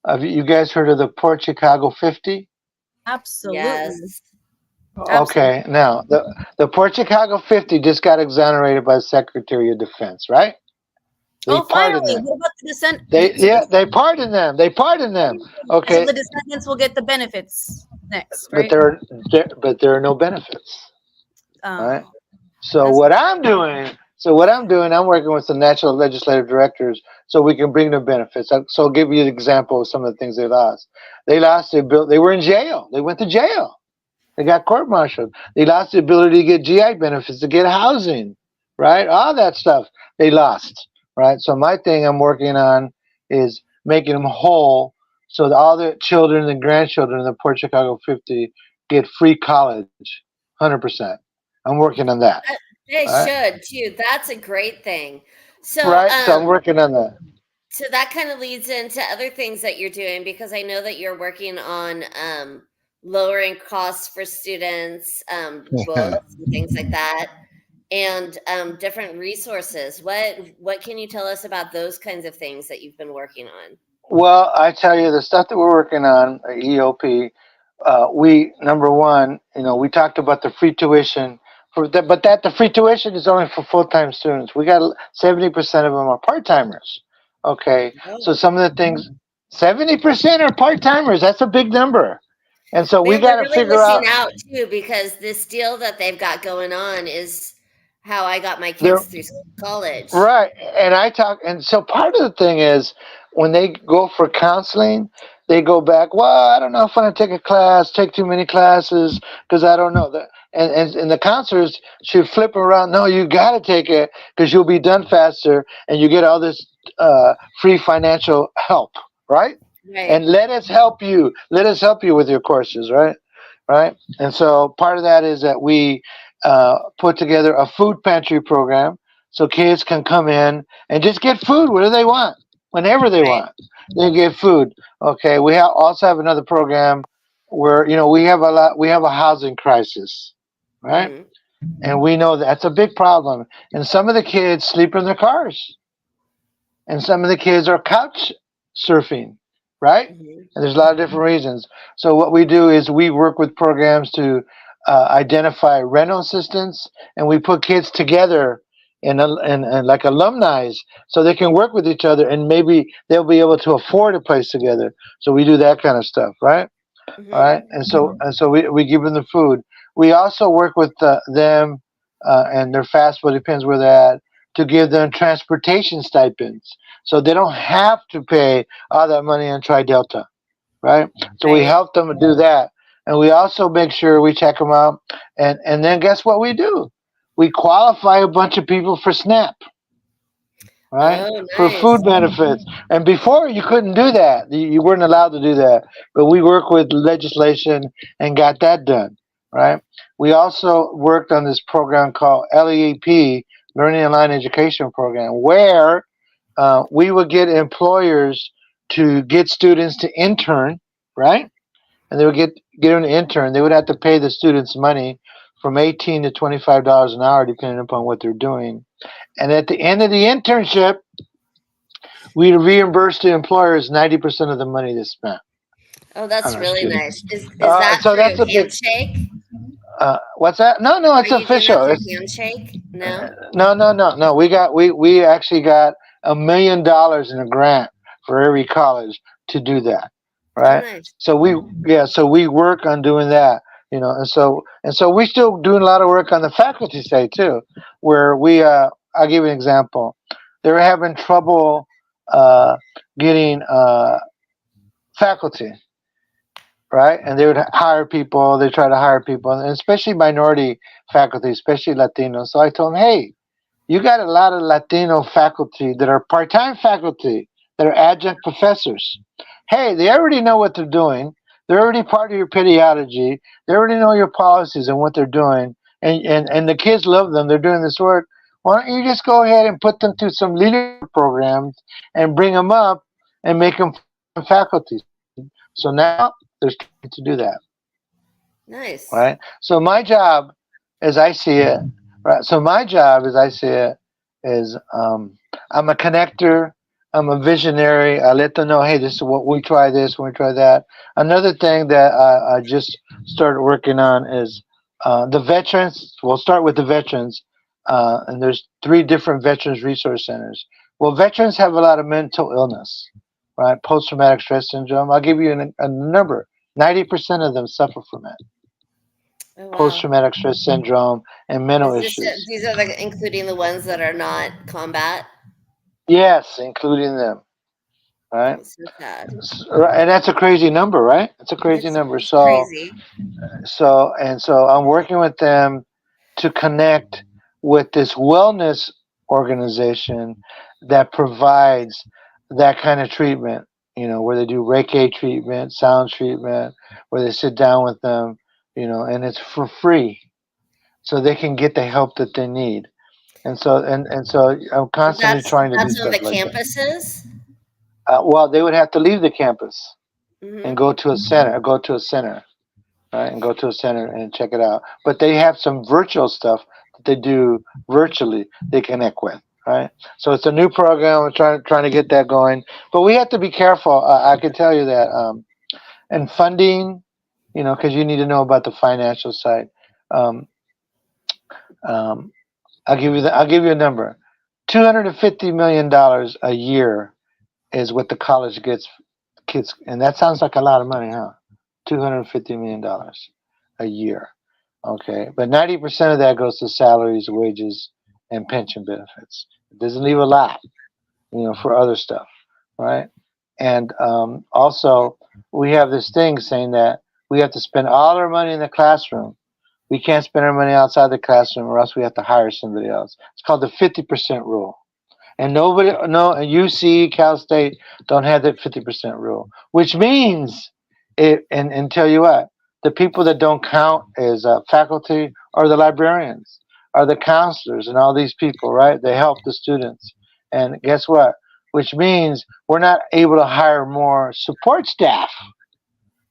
Have you guys heard of the Port Chicago 50? Absolutely. Yes. Okay, now the Port Chicago 50 just got exonerated by the Secretary of Defense, right? They Oh, pardoned finally. them. What about the descent? They pardoned them. They pardoned them. Okay, So the descendants will get the benefits next, but right? there are no benefits. Oh, Right. So that's- what I'm doing, I'm working with the national legislative directors so we can bring them benefits. So I'll give you an example of some of the things they lost. They lost their bill. They were in jail. They went to jail. They got court-martialed. They lost the ability to get GI benefits, to get housing, right? All that stuff they lost, right? So my thing I'm working on is making them whole, so that all the children and grandchildren in the Port Chicago 50 get free college, 100%. I'm working on that. They Right, should too. That's a great thing. So, right. So I'm working on that. so that kind of leads into other things that you're doing because I know that you're working on lowering costs for students, books and things like that, and different resources. What can you tell us about those kinds of things that you've been working on? Well, I tell you, the stuff that we're working on, EOP, we number one, we talked about the free tuition for that, but the free tuition is only for full time students. We got 70% of them are part timers. Okay, so Oh. some of the things, 70% are part timers. That's a big number, and so we got They're to really figure missing out out too because this deal that they've got going on is how I got my their kids through college. right. And I talk, and so part of the thing is when they go for counseling, they go back, well, I don't know if I want to take a class, take too many classes, because I don't know. And the counselors should flip around, no, you got to take it because you'll be done faster and you get all this free financial help, right? Right. And let us help you. Let us help you with your courses, right? Right. And so part of that is that we put together a food pantry program so kids can come in and just get food whatever they want, whenever they Right. want. They get food. Okay. Also have another program where we have a housing crisis, right? Hmm. And we know that's a big problem. And some of the kids sleep in their cars, and some of the kids are couch surfing, right? Hmm. And there's a lot of different reasons. So what we do is we work with programs to identify rental assistance, and we put kids together in like alumni, so they can work with each other, and maybe they'll be able to afford a place together. So we do that kind of stuff, right? All Hmm. right, and so we give them the food. We also work with them and their fast food, depends where they're at, to give them transportation stipends, so they don't have to pay all that money on Tri Delta, right? So we Right. help them do that, and we also make sure we check them out, and then guess what we do? We qualify a bunch of people for SNAP, right? Oh, For nice. food benefits. And before you couldn't do that. You weren't allowed to do that. But we worked with legislation and got that done, right? We also worked on this program called LEAP, Learning Online Education Program, where we would get employers to get students to intern, right? And they would get them to intern. They would have to pay the students money from 18 to $25 an hour, depending upon what they're doing. And at the end of the internship, we reimburse the employers 90% of the money they spent Oh, on that's our really students. nice. Is that So through that's a big. Handshake? What's that? No, no, Are it's you doing that official. through It's Handshake? No. no, no, no, no. We actually got $1 million in a grant for every college to do that, Oh, right? nice. So we work on doing that, and so we still doing a lot of work on the faculty side too, where I'll give you an example. They were having trouble uh, getting faculty, right? And they would hire people. They try to hire people, and especially minority faculty, especially Latinos. So I told them, hey, you got a lot of Latino faculty that are part-time faculty that are adjunct professors. Hey, they already know what they're doing. They're already part of your pedagogy. They already know your policies and what they're doing. And the kids love them. They're doing this work. Why don't you just go ahead and put them through some leadership programs and bring them up and make them faculty? So now they're starting to do that, Nice. right? So my job, as I see it, right? So my job, as I see it, is I'm a connector. I'm a visionary. I let them know, hey, this is what we try. This, we try that. Another thing that I just started working on is the veterans. We'll start with the veterans, and there's 3 different veterans resource centers. Well, veterans have a lot of mental illness, right? Post-traumatic stress syndrome. I'll give you a number. 90% of them suffer from it. Oh, Post wow. traumatic stress syndrome and mental Is this issues. these are including the ones that are not combat? Yes, including them, right? Oh, so sad. Right, and that's a crazy number, right? It's a crazy number. It's So, crazy. so I'm working with them to connect with this wellness organization that provides that kind of treatment, where they do Reiki treatment, sound treatment, where they sit down with them, and it's for free, so they can get the help that they need. And so I'm constantly trying to do That's on stuff the like that. campuses. Well, they would have to leave the campus and Hmm. go to a center, right, and go to a center and check it out. But they have some virtual stuff that they do virtually. They connect with, right? So it's a new program. We're trying to get that going, but we have to be careful. I can tell you that, and funding, because you need to know about the financial side. Um, um, I'll give you a number. $250 million a year is what the college gets kids, and that sounds like a lot of money, huh? $250 million a year. Okay, but 90% of that goes to salaries, wages, and pension benefits. It doesn't leave a lot, for other stuff, right? And also, we have this thing saying that we have to spend all our money in the classroom. We can't spend our money outside the classroom, or else we have to hire somebody else. It's called the 50% rule. And nobody, no, UC, Cal State don't have that 50% rule, which means and tell you what, the people that don't count as faculty are the librarians, are the counselors, and all these people, right? They help the students. And guess what? Which means we're not able to hire more support staff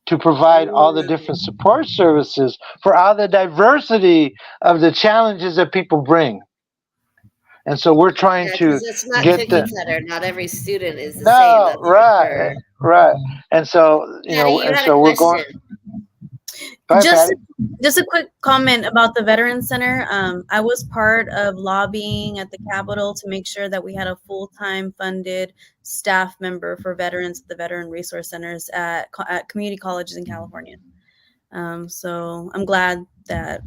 to provide all the different support services for all the diversity of the challenges that people bring. And so we're trying Yeah, to because it's not get cookie the cutter. Not every student is the same. no, That's for right, sure. right. And so, Patty, you and had a so we're going. question. Go ahead, Just Patty. just a quick comment about the Veterans Center. I was part of lobbying at the Capitol to make sure that we had a full-time funded staff member for veterans at the Veteran Resource Centers at community colleges in California. So I'm glad that,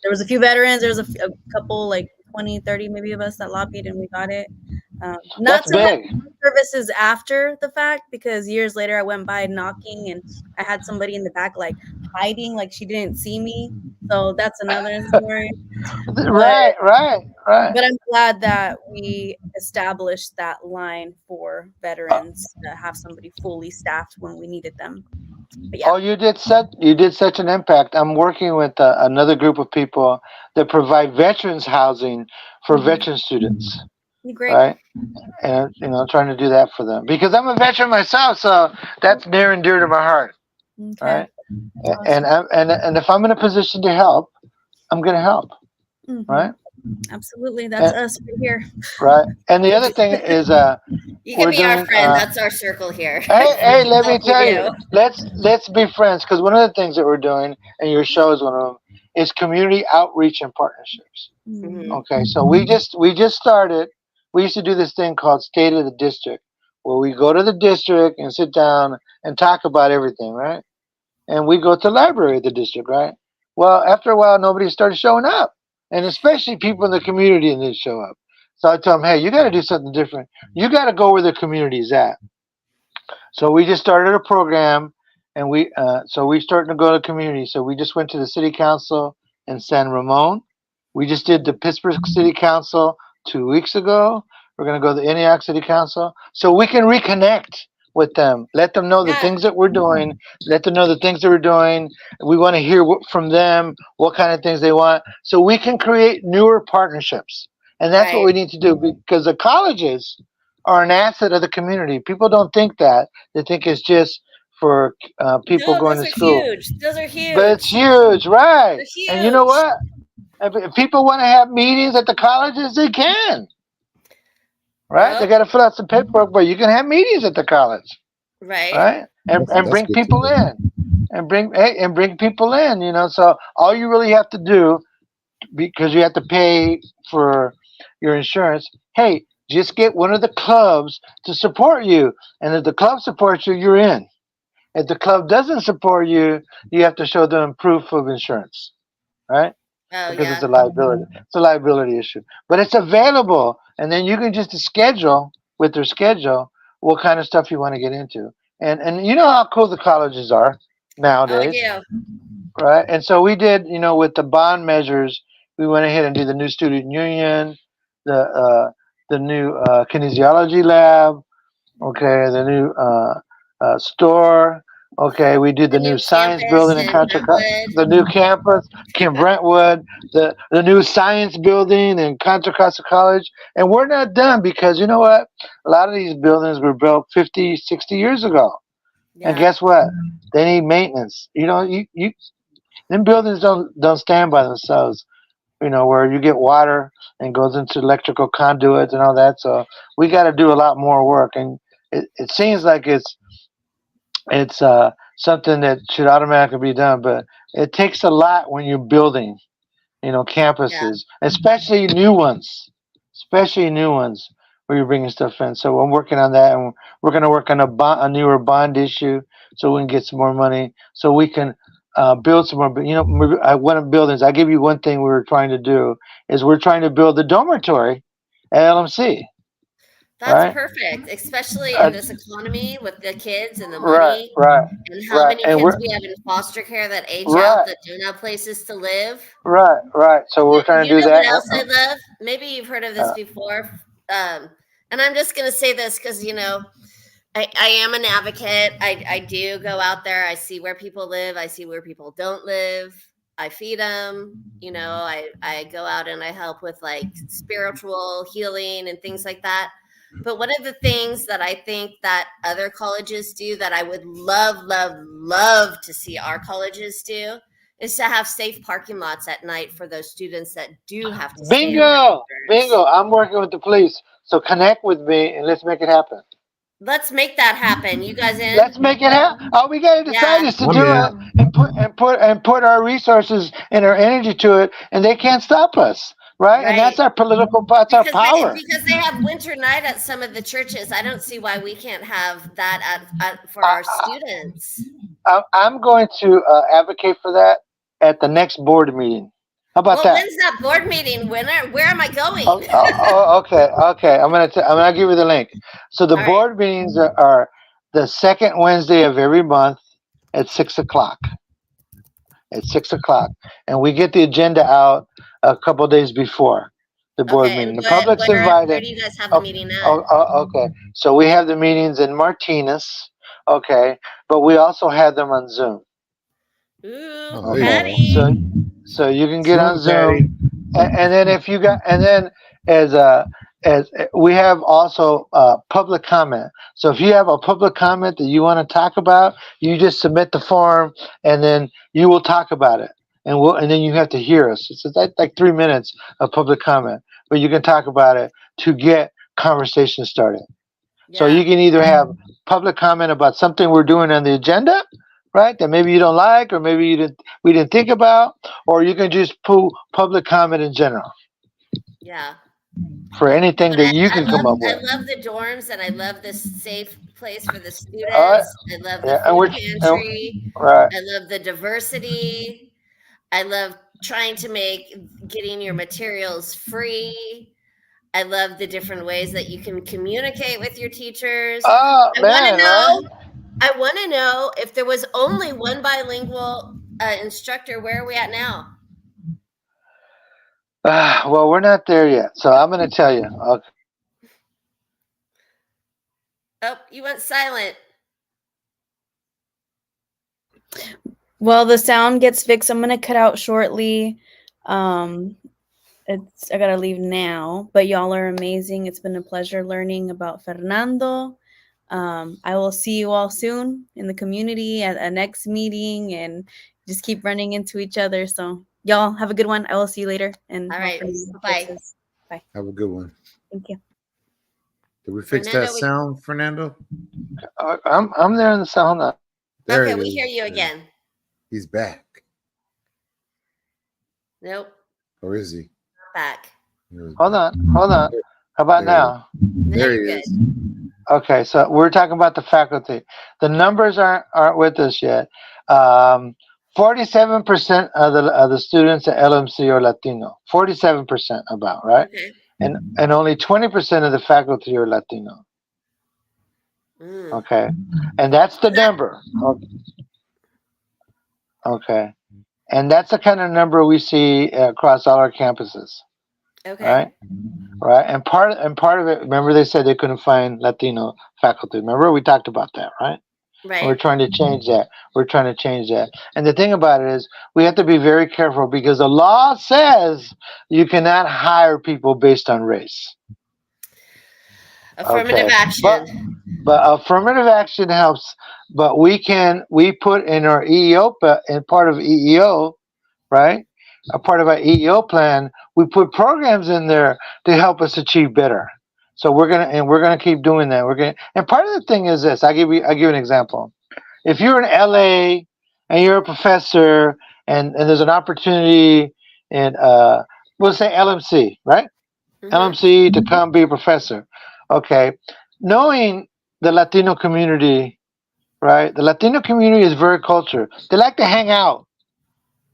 there was a few veterans. There was a couple, like 20, 30 maybe of us that lobbied and we got it. Not That's so much big. services after the fact, because years later I went by knocking and I had somebody in the back like hiding, like she didn't see me. So that's another story. But Right, right, right. I'm glad that we established that line for veterans to have somebody fully staffed when we needed them. But yeah. Oh, you did such an impact. I'm working with another group of people that provide veterans housing for Mhm. veteran students, Great. right? And trying to do that for them because I'm a veteran myself, so that's near and dear to my heart, Okay. right? And if I'm in a position to help, I'm going to help, Mhm. right? Absolutely. That's And, us right here. right. And the other thing is, You can we're be our doing. friend. That's our circle here. Hey, let me Help you tell you. do. Let's be friends because one of the things that we're doing, and your show is one of them, is community outreach and partnerships. Mhm. Okay, so we just started. We used to do this thing called State of the District, where we go to the district and sit down and talk about everything, right? And we go to the library of the district, right? Well, after a while, nobody started showing up, and especially people in the community didn't show up. So I tell them, hey, you got to do something different. You got to go where the community is at. So we just started a program, and we starting to go to community. So we just went to the city council in San Ramon. We just did the Pittsburgh City Council 2 weeks ago. We're going to go to the Antioch City Council so we can reconnect with them. Let them know the Yeah. things that we're doing. Let them know the things that we're doing. We want to hear from them what kind of things they want, so we can create newer partnerships. And that's what Right. we need to do because the colleges are an asset of the community. People don't think that. They think it's just for people No, going those to are school. huge. Those are But it's huge. huge, right? They're And you know huge. what? If people want to have meetings at the colleges, they can, right? They Yep. got to fill out some paperwork, but you can have meetings at the college, Right. right? And That's bring good to people know. in, and bring people in. So all you really have to do, because you have to pay for your insurance. Hey, just get one of the clubs to support you, and if the club supports you, you're in. If the club doesn't support you, you have to show them proof of insurance, right? Oh Because it's yeah. a liability. It's a liability issue, but it's available, and then you can just schedule with their schedule what kind of stuff you want to get into, and you know how cool the colleges are Oh nowadays, yeah. right? And so we did, with the bond measures, we went ahead and did the new student union, the new kinesiology lab. Okay, the new store. Okay, we did The the new new science campus building in in Brentwood. the new campus, Kim Brentwood, the new science building in Contra Costa College. And we're not done because you know what? A lot of these buildings were built 50, 60 years ago. And Yeah. guess what? They need maintenance. You know, you them buildings don't stand by themselves. You know, where you get water and goes into electrical conduits and all that. So we got to do a lot more work. And it seems like it's something that should automatically be done, but it takes a lot when you're building, you know, Yeah. campuses, especially new ones where you're bringing stuff in. So I'm working on that, and we're going to work on a newer bond issue so we can get some more money, so we can build some more. But you know, one of the buildings. I give you one thing we were trying to do is we're trying to build a dormitory at LMC, That's right? perfect, especially in Uh, this economy with the kids and the right, money right, and how right, many and kids we're we have in foster care that age out right, that don't have places to live. right, right. So we're trying to You do know what that. else I love? Maybe you've heard of this Uh, before. And I'm just going to say this because, I am an advocate. I do go out there. I see where people live. I see where people don't live. I feed them. I go out and I help with like spiritual healing and things like that. But one of the things that I think that other colleges do that I would love, love, love to see our colleges do is to have safe parking lots at night for those students that do have to stay Bingo! indoors. Bingo! I'm working with the police. So connect with me and let's make it happen. Let's make that happen. You guys in? Let's make it happen. All we gotta decide Yeah, is to I'm do it in. and put our resources and our energy to it, and they can't stop us, right? And right. that's our Because they power. because they have winter night at some of the churches. I don't see why we can't have that for our I, students. I'm going to advocate for that at the next board meeting. How about Well, that? when's that board meeting? Where am I Oh, going? okay, okay. I'm gonna give you the link. So the All right. board meetings are the second Wednesday of every month at 6 o'clock. At 6 o'clock, and we get the agenda out a couple days before the board Okay. meeting. And The public's where invited. do you guys have the Okay, meeting at? okay. So we have the meetings in Martinez, okay, but we also have them on Zoom. Ooh, Oh, there you Okay, go. so Patty. you can get on Zoom, Patty. Zoom, and then if you got, and then as we have also public comment. So if you have a public comment that you want to talk about, you just submit the form, and then you will talk about it, and then you have to hear us. It's like 3 minutes of public comment, but you can talk about it to get conversation started. So Yeah. you can either have public comment about something we're doing on the agenda, right? That maybe you don't like, or maybe we didn't think about, or you can just pull public comment in general Yeah. for anything But that you I can come love up I with. love the dorms and I love this safe place for the Uh, students. I love the yeah, and food pantry. right. I love the diversity. I love trying to make getting your materials free. I love the different ways that you can communicate with your teachers. Oh I want to man, right? know. I want to know if there was only one bilingual instructor. Where are we at now? Well, we're not there yet, so I'm going to tell you. Okay. Oh, you went silent. Well, the sound gets fixed. I'm gonna cut out shortly. I gotta leave now, but y'all are amazing. It's been a pleasure learning about Fernando. I will see you all soon in the community at a next meeting, and just keep running into each other. So y'all have a good one. I will see you later. And All while right. Fernando Bye. fixes- Bye. Have a good one. Thank you. Did we fix Fernando, that sound, Fernando? I'm there in the sound. There Okay, it we is. hear you again. He's back. Nope, Or is he? back. Hold on. How about There he is. now? Now There you're he good. is. Okay, so we're talking about the faculty. The numbers aren't with us yet. 47% of the students at LMC are Latino. 47% about, right? Okay. And only 20% of the faculty are Latino. Mm. Okay, and that's the Is that- number. Okay, and that's the kind of number we see across all our campuses. Okay. right? Right, and part of it. Remember, they said they couldn't find Latino faculty. Remember, we talked about that, right? And we're Right. trying to change that. We're trying to change that. And the thing about it is, we have to be very careful because the law says you cannot hire people based on race. Affirmative Okay, action. but affirmative action helps. But we put in our EEO in part of EEO, right? A part of our EEO plan, we put programs in there to help us achieve better. So we're gonna keep doing that. And part of the thing is this. I give you an example. If you're in LA and you're a professor and there's an opportunity in we'll say LMC, right? Mm-hmm. LMC to come be a professor. Okay. Knowing the Latino community, right? The Latino community is very cultured. They like to hang out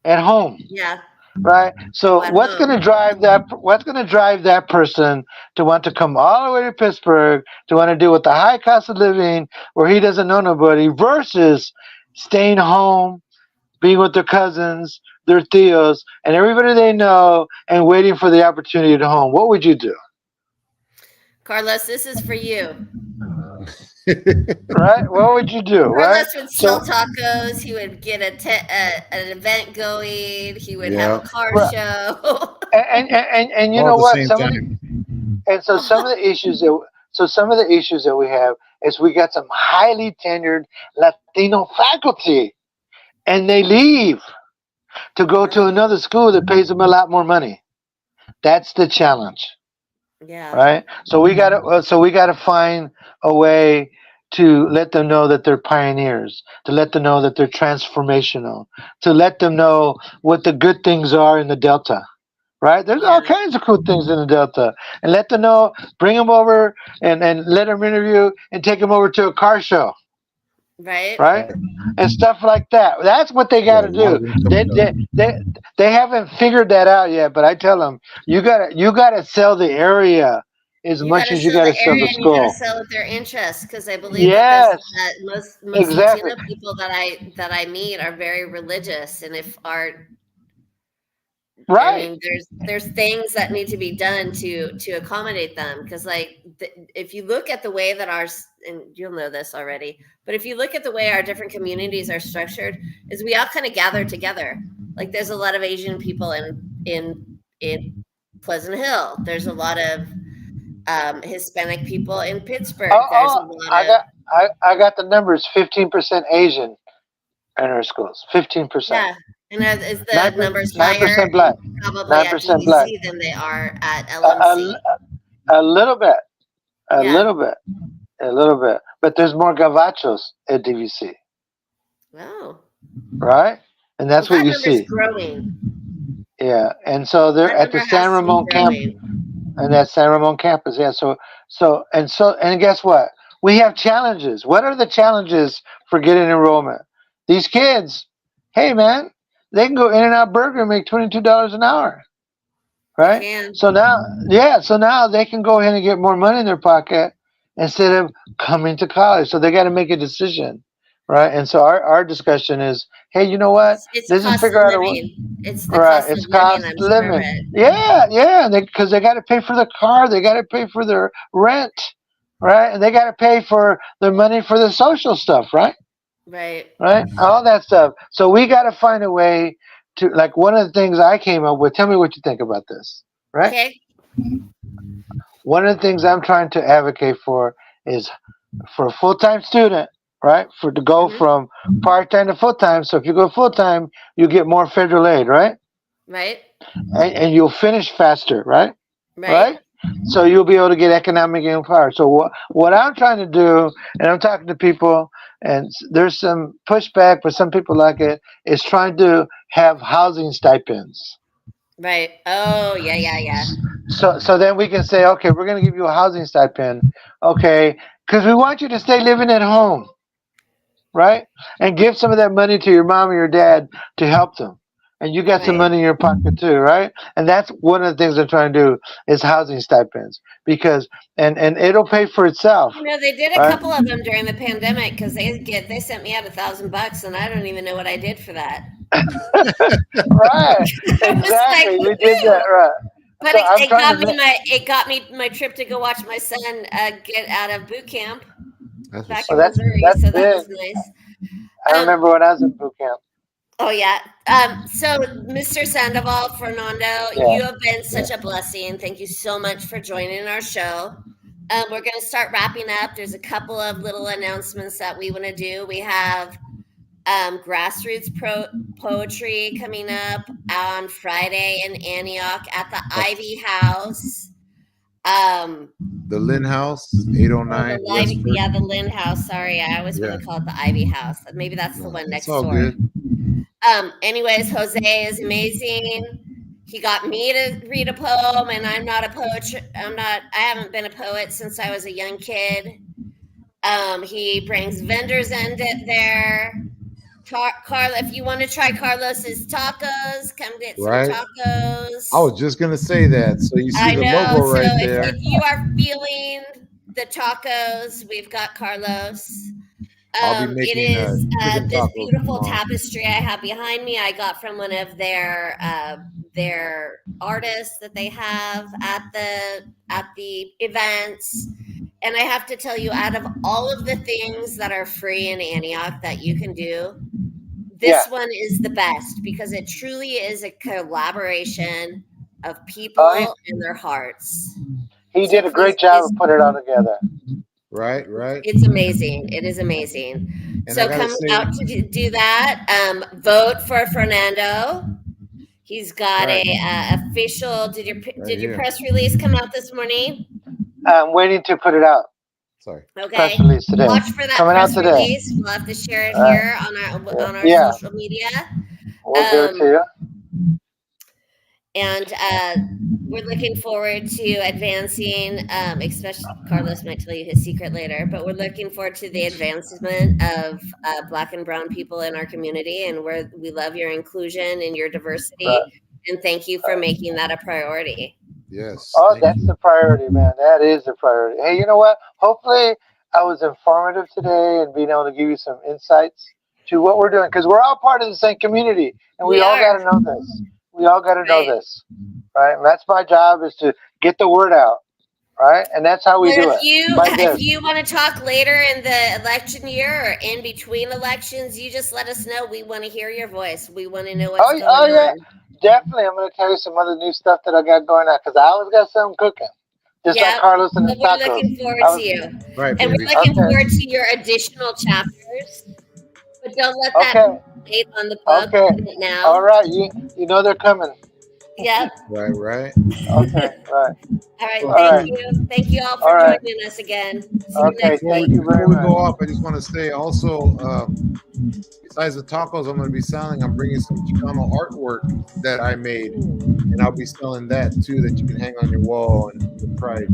at home, Yeah. right? Oh, So at what's going home. to drive that? What's going to drive that person to want to come all the way to Pittsburgh to want to deal with the high cost of living, where he doesn't know nobody, versus staying home, being with their cousins, their tios, and everybody they know, and waiting for the opportunity at home? What would you do? Carlos, this is for you. Right? What would you do? Right? Carlos would sell So, tacos. He would get an event going. He would have a Yeah, car right. show. And you all know at the what? same time. Some of the issues that we have is we got some highly tenured Latino faculty, and they leave to go to another school that pays them a lot more money. That's the challenge, Yeah. right? So we gotta find a way to let them know that they're pioneers, to let them know that they're transformational, to let them know what the good things are in the Delta. Right? There's all Yeah. kinds of cool things in the Delta, and let them know, bring them over, and let them interview, and take them over to a car show, Right. right? And stuff like that. That's what they got Yeah, to a lot do. of them They, coming up. they they they haven't figured that out yet. But I tell them, you gotta sell the area as You got much to as you sell gotta the sell area the and you got to school. sell at their interests because I believe that Yes, that most exactly. Latino people that I meet are very religious, and if our I Right. mean, there's things that need to be done to accommodate them because, like, if you look at the way that and you'll know this already, but if you look at the way our different communities are structured, is we all kind of gather together. Like, there's a lot of Asian people in Pleasant Hill. There's a lot of Hispanic people in Pittsburgh. There's a Oh, lot I of got I got the numbers. 15% Asian in our schools. 15%. yeah. And is the Nine numbers nine higher percent black. probably at 9% black. DVC than they are at A, a, LMC? a little bit. A Yeah. little bit. A little bit. But there's more gavachos at DVC, Oh. right? And Well, that's what that you number's see. growing. Yeah. And so they're That at the number San has to be Ramon camp growing. and that San Ramon campus. Yeah. And guess what? We have challenges. What are the challenges for getting enrollment? These kids, hey man, they can go in and out burger and make $22 an hour. They Right? can. So now they can go ahead and get more money in their pocket instead of coming to college. So they got to make a decision, right? And so our discussion is, hey, you know what? It's Let's just cost of figure out living. It's the right. cost of It's living, cost I'm of sure of living. it. Yeah, because they got to pay for the car, they got to pay for their rent, right? And they got to pay for their money for the social stuff, right? Right. Right? All that stuff. So we got to find a way to, like, one of the things I came up with. Tell me what you think about this, right? Okay. One of the things I'm trying to advocate for is for a full-time student, right? For to go Hmm. from part-time to full-time. So if you go full-time, you get more federal aid, right? Right. And you'll finish faster, right? Right. Right? So you'll be able to get economic empowerment. So what I'm trying to do, and I'm talking to people, and there's some pushback, but some people like it, is trying to have housing stipends. Right. Oh, yeah, yeah, yeah. So then we can say, okay, we're going to give you a housing stipend, okay, because we want you to stay living at home, right? And give some of that money to your mom or your dad to help them. And you got some Right. money in your pocket too, right? And that's one of the things I'm trying to do is housing stipends, because and it'll pay for itself, You know, they did a right? couple of them during the pandemic because they sent me out $1,000 and I don't even know what I did for that. Right, I was like, exactly. We did that, woohoo! right? But So it, I'm it trying got to. me my trip to go watch my son get out of boot camp That's back what's Well, in up. Missouri, that's so that big. was nice. I Um, remember when I was in boot camp. oh yeah. So Mr. Sandoval, Fernando, Yeah. you have been such a blessing. Thank you so much for joining our show. We're going to start wrapping up. There's a couple of little announcements that we want to do. We have grassroots poetry coming up on Friday in Antioch at the Ivy House. The Lynn House, Oh, 809 the Westford. yeah, the Lynn House. Sorry, I always want Yeah. to call it the Ivy House. Maybe that's the No, one it's next all door. good. Anyways, Jose is amazing. He got me to read a poem, and I'm not a poet. I haven't been a poet since I was a young kid. He brings vendors in there. Carla, if you want to try Carlos's tacos, come get some Right? tacos. I was just gonna say that. So you see I the know. logo So right there. if you are feeling the tacos, we've got Carlos. I'll be It making is chicken this tacos beautiful tomorrow. tapestry I have behind me. I got from one of their artists that they have at the events. And I have to tell you, out of all of the things that are free in Antioch that you can do, this one is the best because it truly is a collaboration of people Oh, and their hearts. he So did a great job of putting it all together. Right. It's amazing. It is amazing. And So I gotta come say, out to do that. Vote for Fernando. He's got right, a official. Did your here. press release come out this morning? I'm waiting to put it out. Sorry. Okay. Press release today. Watch for that Coming out press today. release. We'll have to share it here on our Yeah. social media. We'll give it to you. And we're looking forward to advancing, especially Carlos might tell you his secret later, but we're looking forward to the advancement of Black and brown people in our community. And we love your inclusion and your diversity. Right. And thank you for making that a priority. Yes. Oh, thank that's you. the priority, man. That is the priority. Hey, you know what? Hopefully, I was informative today and being able to give you some insights to what we're doing because we're all part of the same community, and we all got to know this. We all got to know this, right? And that's my job is to get the word out, right? And that's how we do it. If you want to talk later in the election year or in between elections, you just let us know. We want to hear your voice. We want to know what's going on. Yeah, definitely. I'm going to tell you some other new stuff that I got going on because I always got something cooking. Just like Carlos and the tacos. We're looking forward to you. Right, and baby. we're looking forward to your additional chapters. But don't let that date on the book. Okay. Now. All right. You know they're coming. Yep. Right. Okay. Right. All right. Thank you all for joining us again. Okay. Thank you very Before we much. go off, I just want to say also, besides the tacos I'm going to be selling, I'm bringing some Chicano artwork that I made, and I'll be selling that too, that you can hang on your wall and your pride.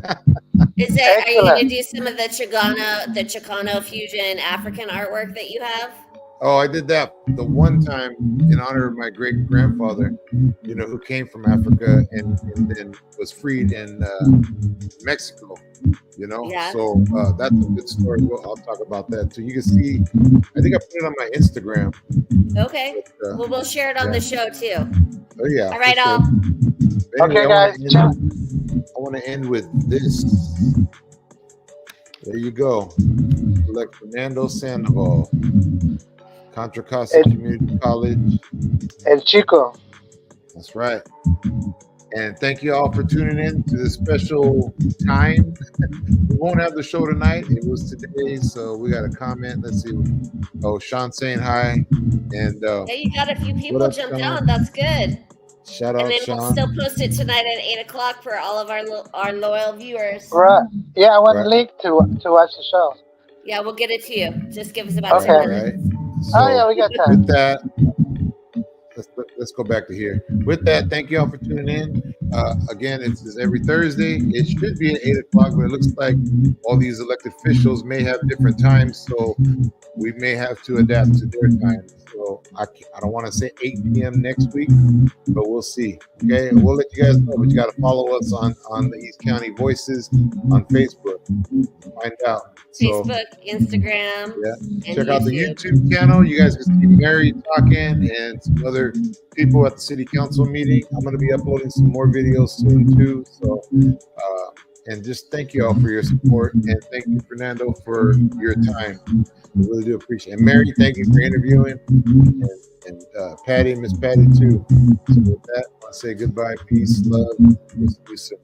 Are you going to do some of the Chicano fusion African artwork that you have? Oh, I did that the one time in honor of my great grandfather, who came from Africa and then was freed in Mexico, Yeah. So that's a good story. I'll talk about that too. You can see, I think I put it on my Instagram. Okay. But, we'll share it on the show too. Oh, yeah. All right, all. Anyway, okay, guys. I want to end with this. There you go. Select Fernando Sandoval, Contra Costa Community College. El Chico. That's right. And thank you all for tuning in to this special time. We won't have the show tonight. It was today, so we got a comment. Let's see. Oh, Sean saying hi. And hey, you got a few people jumped on. That's good. Shout out, and then Sean. We'll still post it tonight at 8:00 for all of our loyal viewers. Right. Yeah, I want a link to watch the show. Yeah, we'll get it to you. Just give us about 10 minutes. Right. So, yeah, we got time. With that, let's go back to here. With that, thank you all for tuning in. Again, it's every Thursday. It should be at 8:00, but it looks like all these elected officials may have different times, so we may have to adapt to their time. So I don't want to say 8 p.m. next week, but we'll see. Okay, and we'll let you guys know. But you got to follow us on the East County Voices on Facebook. Find out. Facebook, Instagram. Yeah. Check out the YouTube channel. You guys can see Mary talking and some other people at the city council meeting. I'm going to be uploading some more videos videos soon too. So, and just thank you all for your support, and thank you, Fernando, for your time. I really do appreciate it. And Mary, thank you for interviewing, and Patty, Miss Patty too. So with that, I'll say goodbye, peace, love. We'll see you soon.